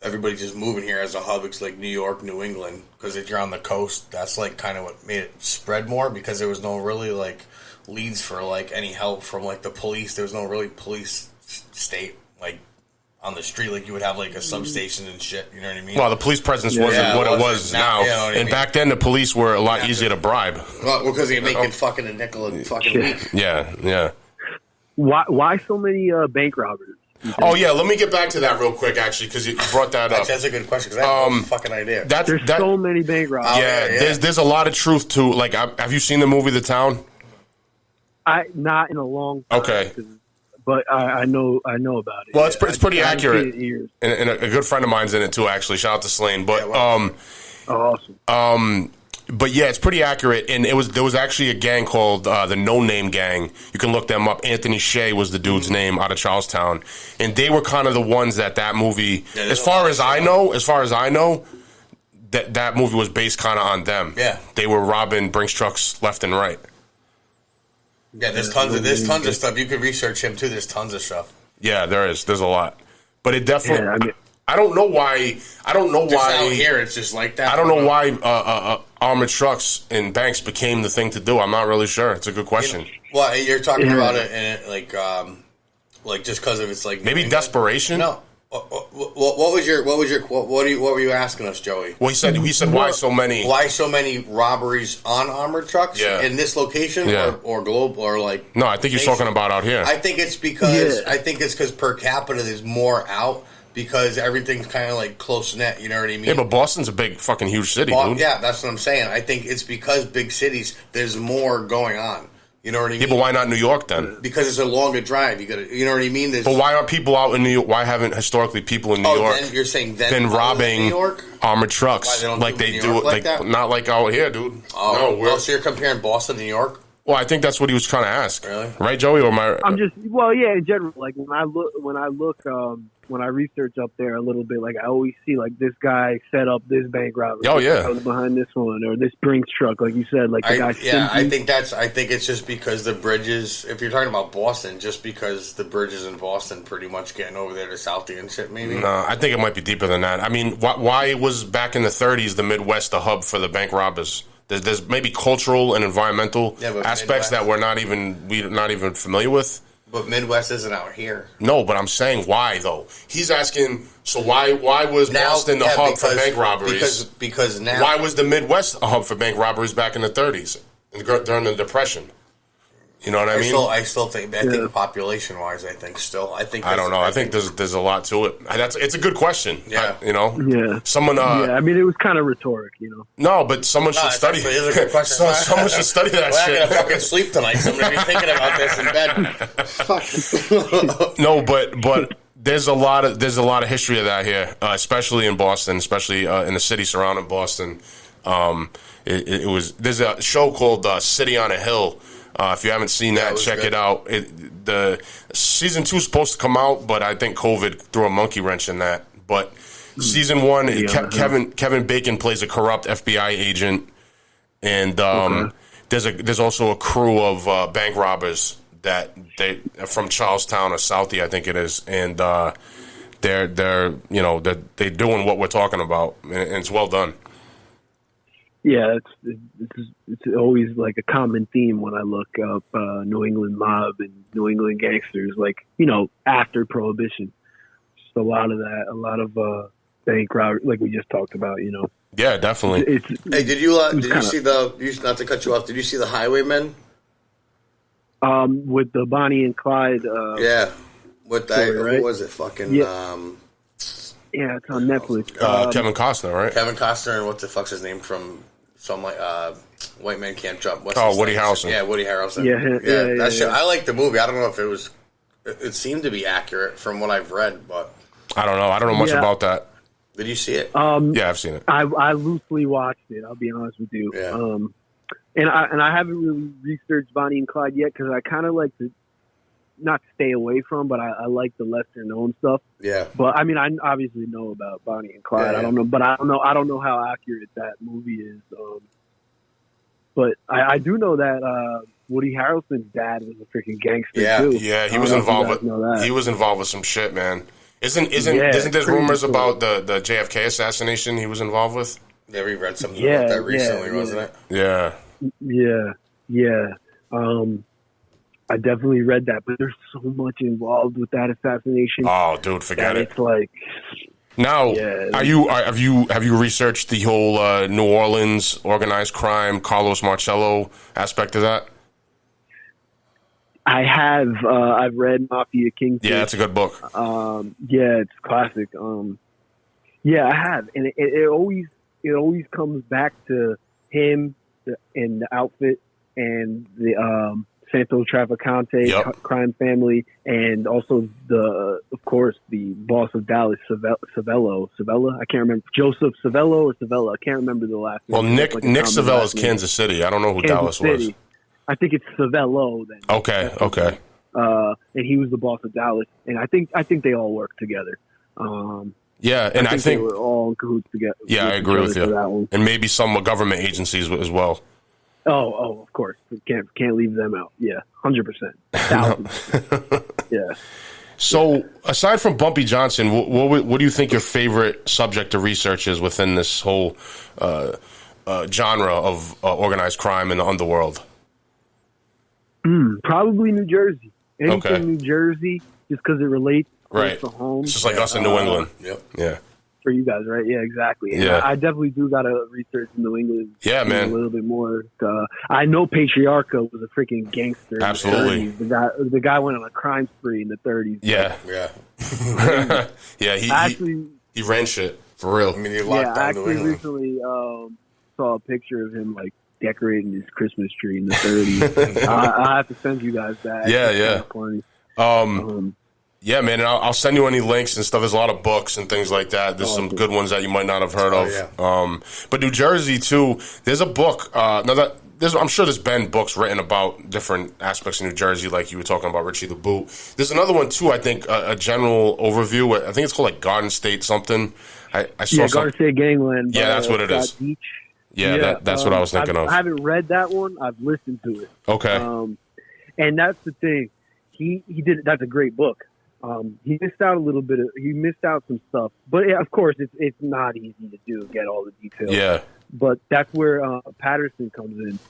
everybody just moving here as a hub. It's like New York, New England, because if you're on the coast, that's kind of what made it spread more because there was no really leads for any help from the police. There was no really police state on the street you would have a substation and shit. You know what I mean? Well, the police presence wasn't what it was now. You know and back then, the police were a lot easier to bribe. Well, because they're making fucking a nickel a fucking week. Yeah. Why so many bank robbers? Oh yeah, let me get back to that real quick, actually, because you brought that up. That's a good question because I have no fucking idea. There's so many bank robbers. There's a lot of truth to have you seen the movie The Town? Not in a long time. Okay. But I know about it. Well, it's pretty accurate, and a good friend of mine's in it too. Actually, shout out to Slane. But awesome. But yeah, it's pretty accurate. And there was actually a gang called the No Name Gang. You can look them up. Anthony Shea was the dude's name out of Charlestown, and they were kind of the ones that movie. As far as I know, that movie was based kind of on them. Yeah, they were robbing Brinks trucks left and right. Yeah, there's tons of stuff. You could research him too. There's tons of stuff. Yeah, there is. There's a lot, but it definitely. Yeah, I mean, I don't know why. Out here, it's just like that. I don't know why armored trucks and banks became the thing to do. I'm not really sure. It's a good question. Well, you're talking about it, and like just because of it's like maybe desperation. No. What were you asking us, Joey? Well, he said why so many robberies on armored trucks in this location or global or like no, I think he's talking about out here. I think it's because per capita there's more out because everything's kind of like close knit. You know what I mean? Yeah, but Boston's a big fucking huge city, dude. Yeah, that's what I'm saying. I think it's because big cities there's more going on. You know what I mean? Yeah, but why not New York then? Because it's a longer drive. You know what I mean? But why aren't people out in New York? Why haven't historically people in New York then you're saying been robbing New York? Armored trucks like they do it like not like out here, dude? Oh, so you're comparing Boston to New York? Well, I think that's what he was trying to ask. Really? Right, Joey? Or I'm just in general. Like when I research up there a little bit, like I always see like this guy set up this bank robbery. Oh yeah, behind this one or this Brinks truck, like you said, like the guy. Yeah, I think it's just because the bridges. If you're talking about Boston, just because the bridges in Boston pretty much getting over there to Southie and shit. Maybe. No, I think it might be deeper than that. I mean, why was back in the 30s the Midwest the hub for the bank robbers? There's maybe cultural and environmental aspects that we're not even familiar with. But Midwest isn't out here. No, but I'm saying why though. He's asking. So why was Boston the hub for bank robberies? Because now why was the Midwest a hub for bank robberies back in the 30s during the Depression? You know what I mean? I still think. I think population wise, I think. I don't know. I think there's a lot to it. It's a good question. Yeah. Yeah. Someone. I mean, it was kind of rhetoric, No, but someone should study. It is a good question. Someone should study that shit. I'm not gonna fucking sleep tonight. So I'm gonna be thinking about this in bed. No, but there's a lot of history of that here, especially in Boston, especially in the city surrounding Boston. There's a show called City on a Hill. If you haven't seen that, check it out. The season 2 is supposed to come out, but I think COVID threw a monkey wrench in that. But season 1, Kevin Bacon plays a corrupt FBI agent, and there's also a crew of bank robbers that they from Charlestown or Southie, I think it is, and they're doing what we're talking about, and it's well done. Yeah, it's always like a common theme when I look up New England mob and New England gangsters, like, after Prohibition. Just a lot of that, a lot of bank robbery, like we just talked about, Yeah, definitely. Hey, did you see not to cut you off, did you see The Highwaymen? With the Bonnie and Clyde. Yeah. What was it? Fucking. Yeah. Yeah, it's on Netflix. Kevin Costner, right? Kevin Costner and what the fuck's his name from some White Man Can't Jump. Woody Harrelson. Yeah, Woody Harrelson. Yeah. That shit. I liked the movie. I don't know if it was. It seemed to be accurate from what I've read, but I don't know. I don't know much about that. Did you see it? Yeah, I've seen it. I loosely watched it. I'll be honest with you. Yeah. And I haven't really researched Bonnie and Clyde yet because I kind of like to not stay away from, but I like the lesser known stuff. Yeah. But I mean, I obviously know about Bonnie and Clyde. Yeah. I don't know, but I don't know how accurate that movie is. But I do know that Woody Harrelson's dad was a freaking gangster too. Yeah, he was involved with some shit, man. Isn't there rumors about the JFK assassination he was involved with? Yeah, we read something about that recently, wasn't it? Yeah. Yeah. I definitely read that, but there's so much involved with that assassination. Oh, dude, forget it. It's like now. Have you researched the whole New Orleans organized crime, Carlos Marcello aspect of that? I have. I've read Mafia Kingpin. Yeah, that's a good book. Yeah, it's classic. Yeah, I have, and it always comes back to him and the outfit and the Santo Traficante crime family, and also of course the boss of Dallas, Savello. I can't remember, Joseph Savello or Savella. I can't remember the last name. Well, Nick Savella's Kansas City. I don't know who Dallas was. I think it's Savello then. Okay. And he was the boss of Dallas, and I think they all work together. Yeah, and I think they were all in cahoots together. Yeah, I agree with you. And maybe some government agencies as well. Of course. Can't leave them out. Yeah, 100%. 1,000%. Yeah. So, aside from Bumpy Johnson, what do you think your favorite subject to research is within this whole genre of organized crime in the underworld? Probably New Jersey. Anything Okay. New Jersey, just because it relates Right. to home. It's just like us in New England. Yep. Yeah. For you guys, right? Yeah, exactly. And Yeah. I definitely do got to research New England. Yeah, man. A little bit more. I know Patriarcha was a freaking gangster. In Absolutely. The 30s. The guy went on a crime spree in the 30s. Yeah. Yeah. Yeah, he ran shit, for real. I mean, you locked I down New actually England. recently saw a picture of him like decorating his Christmas tree in the 30s. I have to send you guys that. Yeah, It's yeah. kinda funny. Yeah, man, and I'll send you any links and stuff. There's a lot of books and things like that. There's some good ones that you might not have heard of. Yeah. But New Jersey, too, there's a book. I'm sure there's been books written about different aspects of New Jersey, like you were talking about Richie the Boot. There's another one, too, I think, a general overview. I think it's called, like, Garden State something. I saw Garden State Gangland. Yeah, that's what it is. Beach. Yeah, that's what I was thinking of. I haven't read that one. I've listened to it. Okay. And that's the thing. He did. That's a great book. He missed out a little bit. He missed out some stuff, but yeah, of course, it's not easy to do. Get all the details. Yeah. But that's where Patterson comes in.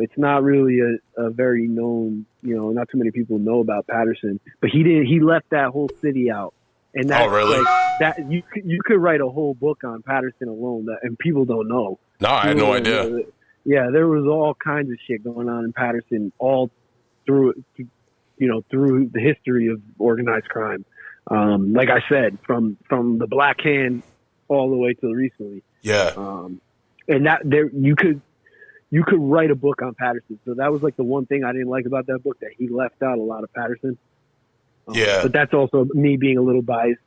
It's not really a very known. Not too many people know about Patterson, but he did. He left that whole city out. And that's really? like, that you could write a whole book on Patterson alone, and people don't know. No, I had no idea. Yeah, there was all kinds of shit going on in Patterson all through the history of organized crime. Like I said, from the Black Hand all the way to recently. Yeah. And that you could write a book on Patterson. So that was like the one thing I didn't like about that book, that he left out a lot of Patterson. Yeah. But that's also me being a little biased.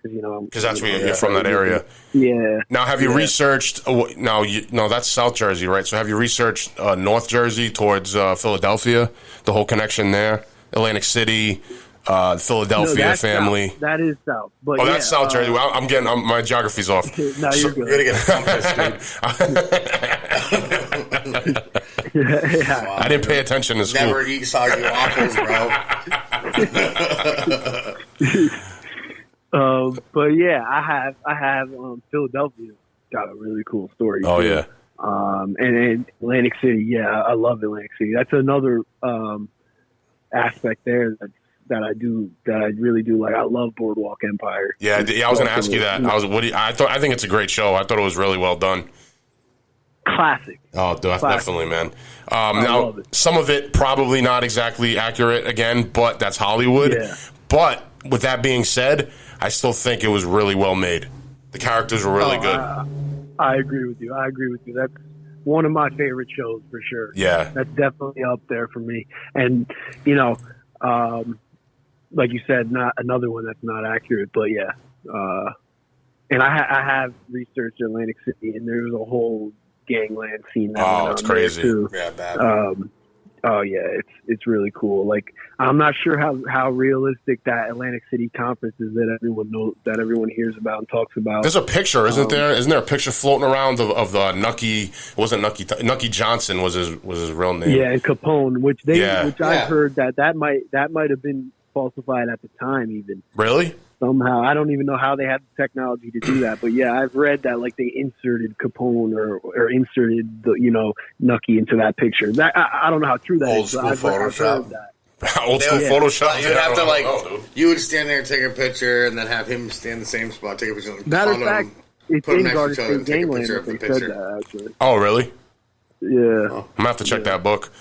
Because that's where you're from, that area. Yeah. Now, have you researched? No, that's South Jersey, right? So, have you researched North Jersey towards Philadelphia? The whole connection there, Atlantic City, Philadelphia family. South. That is South. But that's South Jersey. Well, I'm getting my geography's off. No, you're good. You're gonna get a compass, dude. Yeah. I didn't pay attention in school. Never eat soggy waffles, bro. But yeah, I have Philadelphia got a really cool story. Oh too. yeah. And Atlantic City, yeah, I love Atlantic City. That's another aspect there that I really do like. I love Boardwalk Empire. Yeah, I was going to ask you that. I think it's a great show. I thought it was really well done. Classic. Oh, definitely, man. love Now, it. some of it probably not exactly accurate again, but that's Hollywood. Yeah. But with that being said, I still think it was really well made. The characters were really good. I agree with you. That's one of my favorite shows for sure. Yeah. That's definitely up there for me. And, like you said, not another one that's not accurate, but yeah. And I have researched Atlantic City, and there's a whole gangland scene. That it's crazy. Too. Yeah, bad. Oh yeah, it's really cool. Like, I'm not sure how realistic that Atlantic City conference is that everyone knows, that everyone hears about and talks about. There's a picture, isn't there? Isn't there a picture floating around of the Nucky? It wasn't Nucky Johnson was his real name. Yeah, and Capone, which Yeah. I've heard that might have been falsified at the time, even. Really? Somehow, I don't even know how they had the technology to do that, but yeah, I've read that like they inserted Capone or inserted the Nucky into that picture. That I don't know how true that Old is. school I've heard Photoshop. that. Old school Photoshop. You'd have to I don't know, dude. you would stand there and take a picture, and then have him stand in the same spot, take a picture. Matter of phone fact, him, it's put them in next to Garden each other, State and take a Gangland picture that of the they said picture. that, actually. Oh, really? Yeah. I'm gonna have to check that book.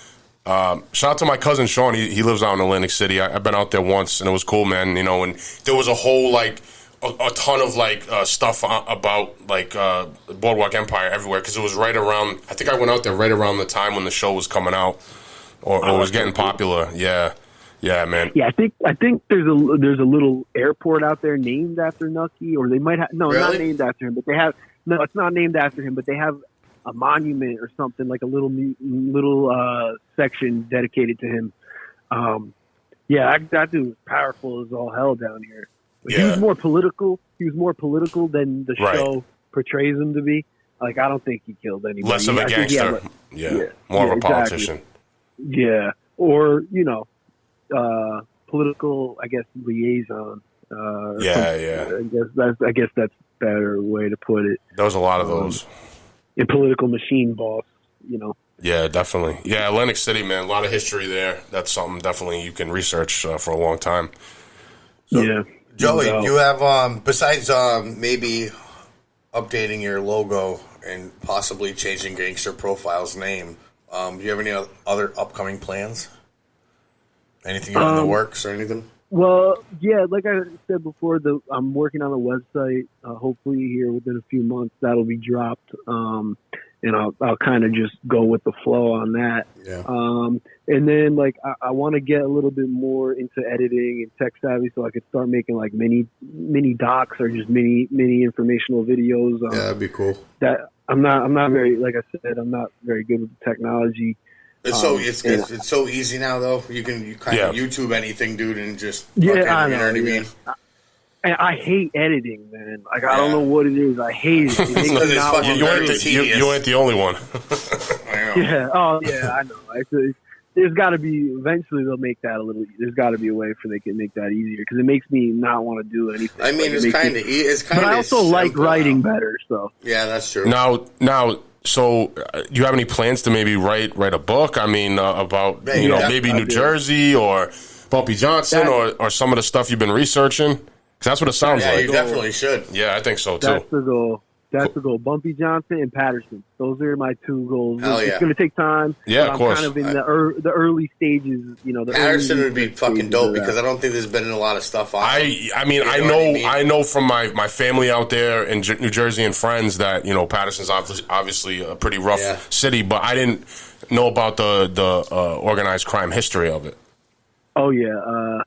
Shout out to my cousin Sean. He lives out in Atlantic City. I've been out there once, and it was cool, man. And there was a whole a ton of stuff about Boardwalk Empire everywhere, because it was right around. I think I went out there right around the time when the show was coming out or was getting popular. Yeah, man. Yeah, I think there's a little airport out there named after Nucky, or they might have not Really? named after him, but they have it's not named after him, but they have a monument or something, like a little section dedicated to him. That dude was powerful as all hell down here. But Yeah. He was more political. He was more political than the Right. show portrays him to be. Like, I don't think he killed anybody. Less of a gangster. More of a politician. Yeah. Or, political, I guess, liaison. I guess that's a better way to put it. There was a lot of those. A political machine boss, Yeah, definitely. Yeah, Atlantic City, man, a lot of history there. That's something definitely you can research for a long time. So, yeah. Joey, you have, besides maybe updating your logo and possibly changing Gangster Profile's name, do you have any other upcoming plans? Anything in the works or anything? Well, yeah, like I said before, I'm working on a website. Hopefully here within a few months that'll be dropped. And I'll kind of just go with the flow on that. Yeah. And then I want to get a little bit more into editing and tech savvy, so I could start making like mini docs or just mini informational videos. Yeah, that'd be cool. That I'm not very, like I said, I'm not very good with the technology. It's so easy now though. You kind of YouTube anything, dude, and just I know, you know what I mean. I hate editing, man. Like, I don't know what it is. I hate it. It makes me not want to. You ain't the only one. I know. Yeah. Oh, yeah. I know. There's got to be. Eventually, they'll make that a little. There's got to be a way for they can make that easier, because it makes me not want to do anything. I mean, it's kind of. But I also like writing better. So yeah, that's true. Now. So, do you have any plans to maybe write a book? I mean, about maybe New Jersey or Bumpy Johnson or some of the stuff you've been researching. Because that's what it sounds like. Yeah, you definitely should. Yeah, I think so too. That's the goal. That's the goal. Bumpy Johnson and Patterson. Those are my two goals. Hell yeah. It's going to take time. Yeah, of course. I'm kind of in the early stages. Patterson would be fucking dope, because I don't think there's been a lot of stuff on. I know from my family out there in New Jersey and friends that Patterson's obviously a pretty rough city, but I didn't know about the organized crime history of it. Oh yeah,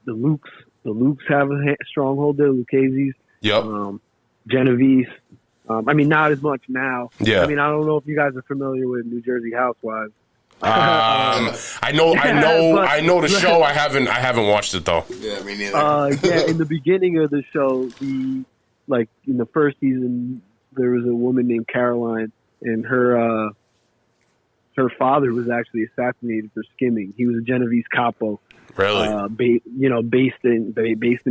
the Lukes have a stronghold there. Lucchese's. Yep. Genovese. I mean, not as much now. Yeah. I mean, I don't know if you guys are familiar with New Jersey Housewives. I know the show. I haven't watched it though. Yeah, me neither. In the beginning of the show, in the first season, there was a woman named Caroline, and her father was actually assassinated for skimming. He was a Genovese capo. Really? Based in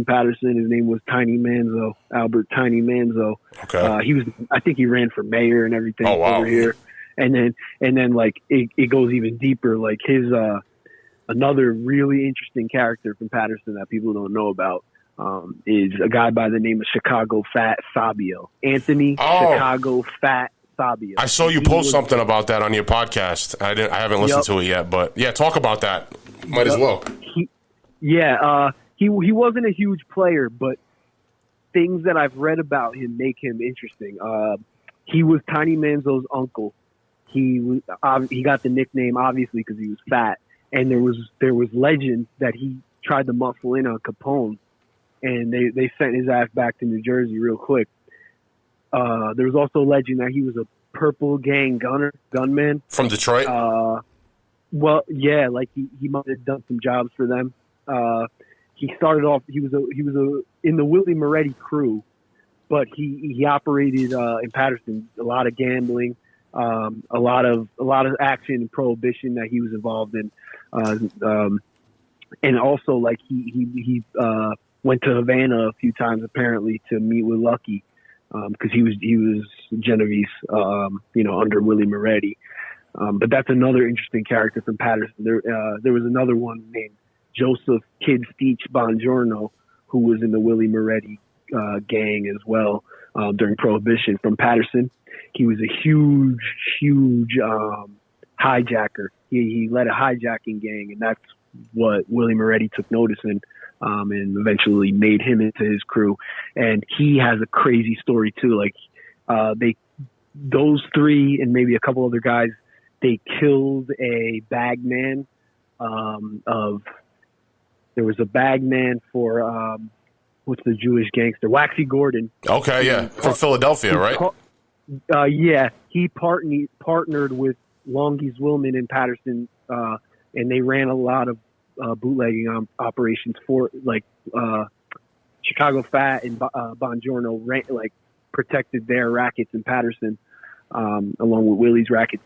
Patterson. His name was Tiny Manzo, Albert Tiny Manzo. Okay. I think he ran for mayor and everything over here. And then it goes even deeper. Like his another really interesting character from Patterson that people don't know about is a guy by the name of Chicago Fat Sabio. Anthony Chicago Fat Sabio. I saw you post something about that on your podcast. I haven't listened to it yet, but yeah, talk about that. Might as well. He wasn't a huge player, but things that I've read about him make him interesting. He was Tiny Manzo's uncle. He got the nickname obviously because he was fat, and there was legend that he tried to muscle in on Capone, and they sent his ass back to New Jersey real quick. There was also legend that he was a Purple Gang gunman from Detroit. Well, yeah, like he might have done some jobs for them. He started off. He was in the Willie Moretti crew, but he operated in Patterson. A lot of gambling, a lot of action and prohibition that he was involved in, and also like he went to Havana a few times apparently to meet with Lucky, because he was Genovese, under Willie Moretti. But that's another interesting character from Patterson. There was another one named Joseph Kid Steech Bongiorno, who was in the Willie Moretti gang as well during Prohibition from Patterson. He was a huge hijacker. He led a hijacking gang, and that's what Willie Moretti took notice in, and eventually made him into his crew. And he has a crazy story too. Like those three and maybe a couple other guys, they killed a bagman there was a bagman for what's the Jewish gangster, Waxy Gordon. Okay, yeah, from Philadelphia, right? Yeah, he partnered with Longies Willman in Patterson, and they ran a lot of bootlegging operations for Chicago Fat and Bongiorno protected their rackets in Patterson. along with Willie's Rackets.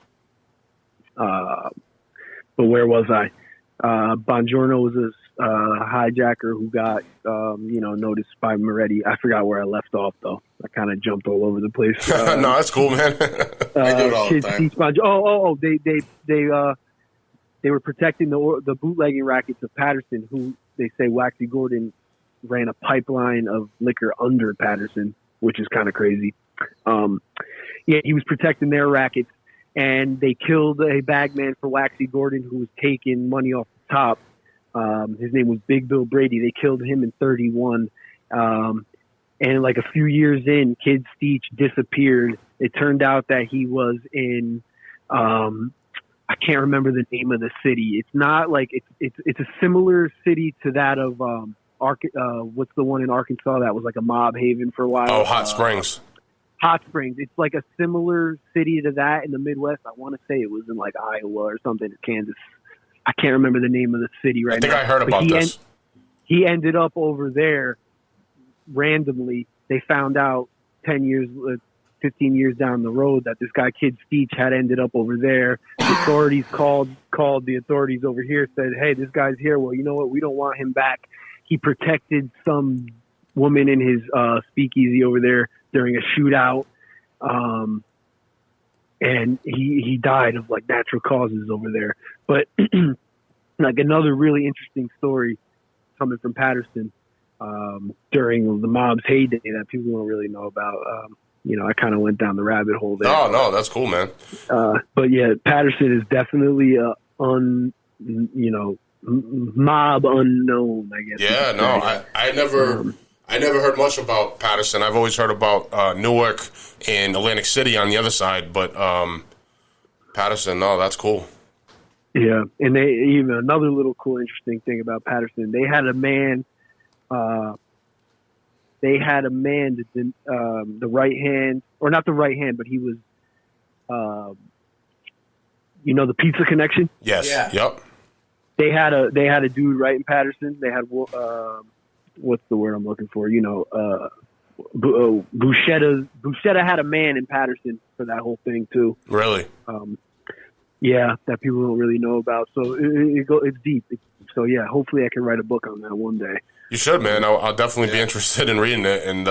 But where was I? Bongiorno was a hijacker who got, noticed by Moretti. I forgot where I left off, though. I kind of jumped all over the place. No, that's cool, man. I do it all the time. They were protecting the bootlegging rackets of Patterson, who they say Waxy Gordon ran a pipeline of liquor under Patterson, which is kind of crazy. He was protecting their rackets, and they killed a bagman for Waxy Gordon who was taking money off the top. His name was Big Bill Brady. They killed him in 31. And like a few years in, Kid Steech disappeared. It turned out that he was in, I can't remember the name of the city. It's not like, it's a similar city to that of, what's the one in Arkansas that was like a mob haven for a while? Oh, Hot Springs. Hot Springs. It's like a similar city to that in the Midwest. I want to say it was in like Iowa or something, Kansas. I can't remember the name of the city right now. I think I heard about this. He ended up over there randomly. They found out 10 years, 15 years down the road that this guy, Kid Steech, had ended up over there. The authorities called the authorities over here, said, hey, this guy's here. Well, you know what? We don't want him back. He protected some woman in his speakeasy over there during a shootout. And he died of like natural causes over there. But like another really interesting story coming from Patterson during the mob's heyday that people don't really know about. I kind of went down the rabbit hole there. No, that's cool, man. But yeah, Patterson is definitely mob unknown, I guess. Yeah, no, I never heard much about Patterson. I've always heard about Newark and Atlantic City on the other side, but Patterson, no, that's cool. Yeah, and they even another little cool, interesting thing about Patterson. They had a man. The right hand, or not the right hand, but he was, the Pizza Connection. Yes. Yeah. Yep. They had a dude right in Patterson. They had what's the word I'm looking for? Bouchetta had a man in Patterson for that whole thing too. Really? Yeah, that people don't really know about. So it's deep. So yeah, hopefully I can write a book on that one day. You should, man. I'll definitely be interested in reading it, and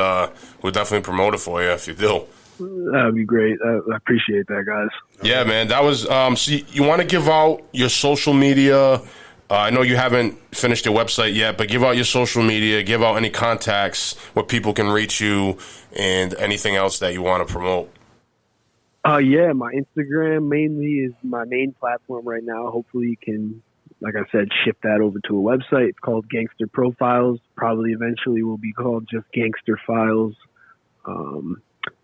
we'll definitely promote it for you if you do. That'd be great. I appreciate that, guys. Yeah, man. That was. So you want to give out your social media? I know you haven't finished your website yet, but give out your social media. Give out any contacts where people can reach you, and anything else that you want to promote. Yeah, my Instagram mainly is my main platform right now. Hopefully you can, like I said, ship that over to a website. It's called Gangster Profiles. Probably eventually will be called just Gangster Files.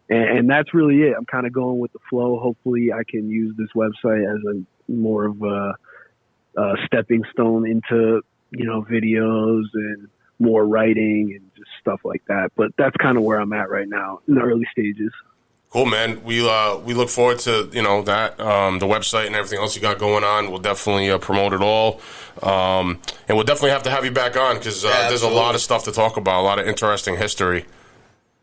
And that's really it. I'm kind of going with the flow. Hopefully I can use this website as a more of a stepping stone into, videos and more writing and just stuff like that. But that's kind of where I'm at right now in the early stages. Cool, man. We look forward to that the website and everything else you got going on. We'll definitely promote it all, and we'll definitely have to have you back on because there's a lot of stuff to talk about, a lot of interesting history.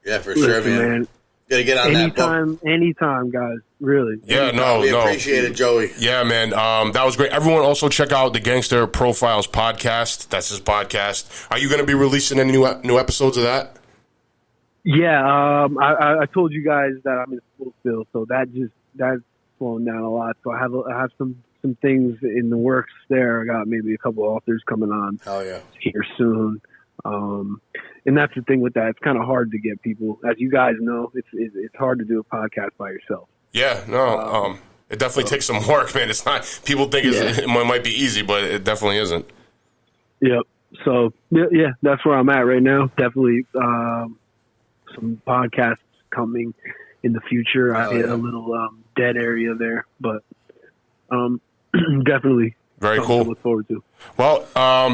Yeah, for sure, man. Gotta get on that book. Anytime, guys. Really. Yeah, we appreciate it, Joey. Yeah, man. That was great. Everyone, also check out the Gangster Profiles podcast. That's his podcast. Are you going to be releasing any new episodes of that? Yeah, I told you guys that I'm in school still, so that's slowing down a lot. So I have some things in the works there. I got maybe a couple authors coming on. Hell yeah. Here soon. And that's the thing with that. It's kind of hard to get people, as you guys know. It's hard to do a podcast by yourself. Yeah, no. It definitely takes some work, man. It's not. People think it might be easy, but it definitely isn't. Yep. So yeah, that's where I'm at right now. Definitely. Some podcasts coming in the future. I hit a little dead area there, but definitely very cool. To look forward to. Well,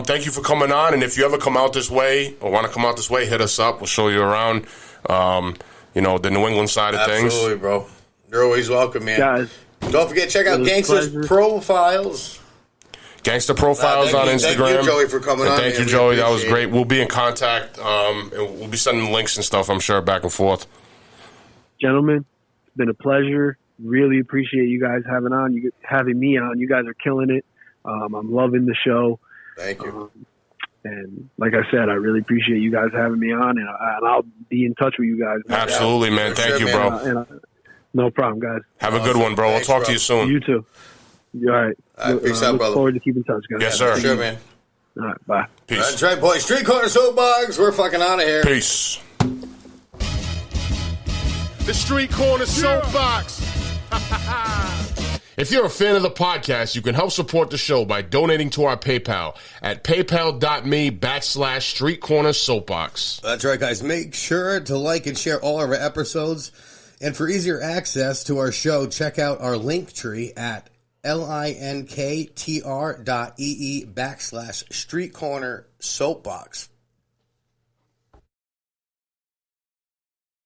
thank you for coming on, and if you ever come out this way or want to come out this way, hit us up. We'll show you around. The New England side of things. Absolutely, bro. You're always welcome, man. Guys, don't forget to check out Gangster's Profiles. Gangster Profiles on Instagram. Thank you, Joey, for coming on. Thank you, Joey. That was great. We'll be in contact, and we'll be sending links and stuff, I'm sure, back and forth. Gentlemen, it's been a pleasure. Really appreciate you guys having me on. You guys are killing it. I'm loving the show. Thank you. And like I said, I really appreciate you guys having me on, and I'll be in touch with you guys. Absolutely, man. Thank you, bro. No problem, guys. Have a good one, bro. Thanks, I'll talk to you soon. You too. All right. Peace out, look brother. forward to keeping in touch, guys. Yes, sir. Sure, man. All right, bye. Peace. That's right, boys. Street Corner Soapbox. We're fucking out of here. Peace. The Street Corner Soapbox. If you're a fan of the podcast, you can help support the show by donating to our PayPal at paypal.me/Street Corner Soapbox. That's right, guys. Make sure to like and share all of our episodes. And for easier access to our show, check out our link tree at linktr.ee/Street Corner Soapbox.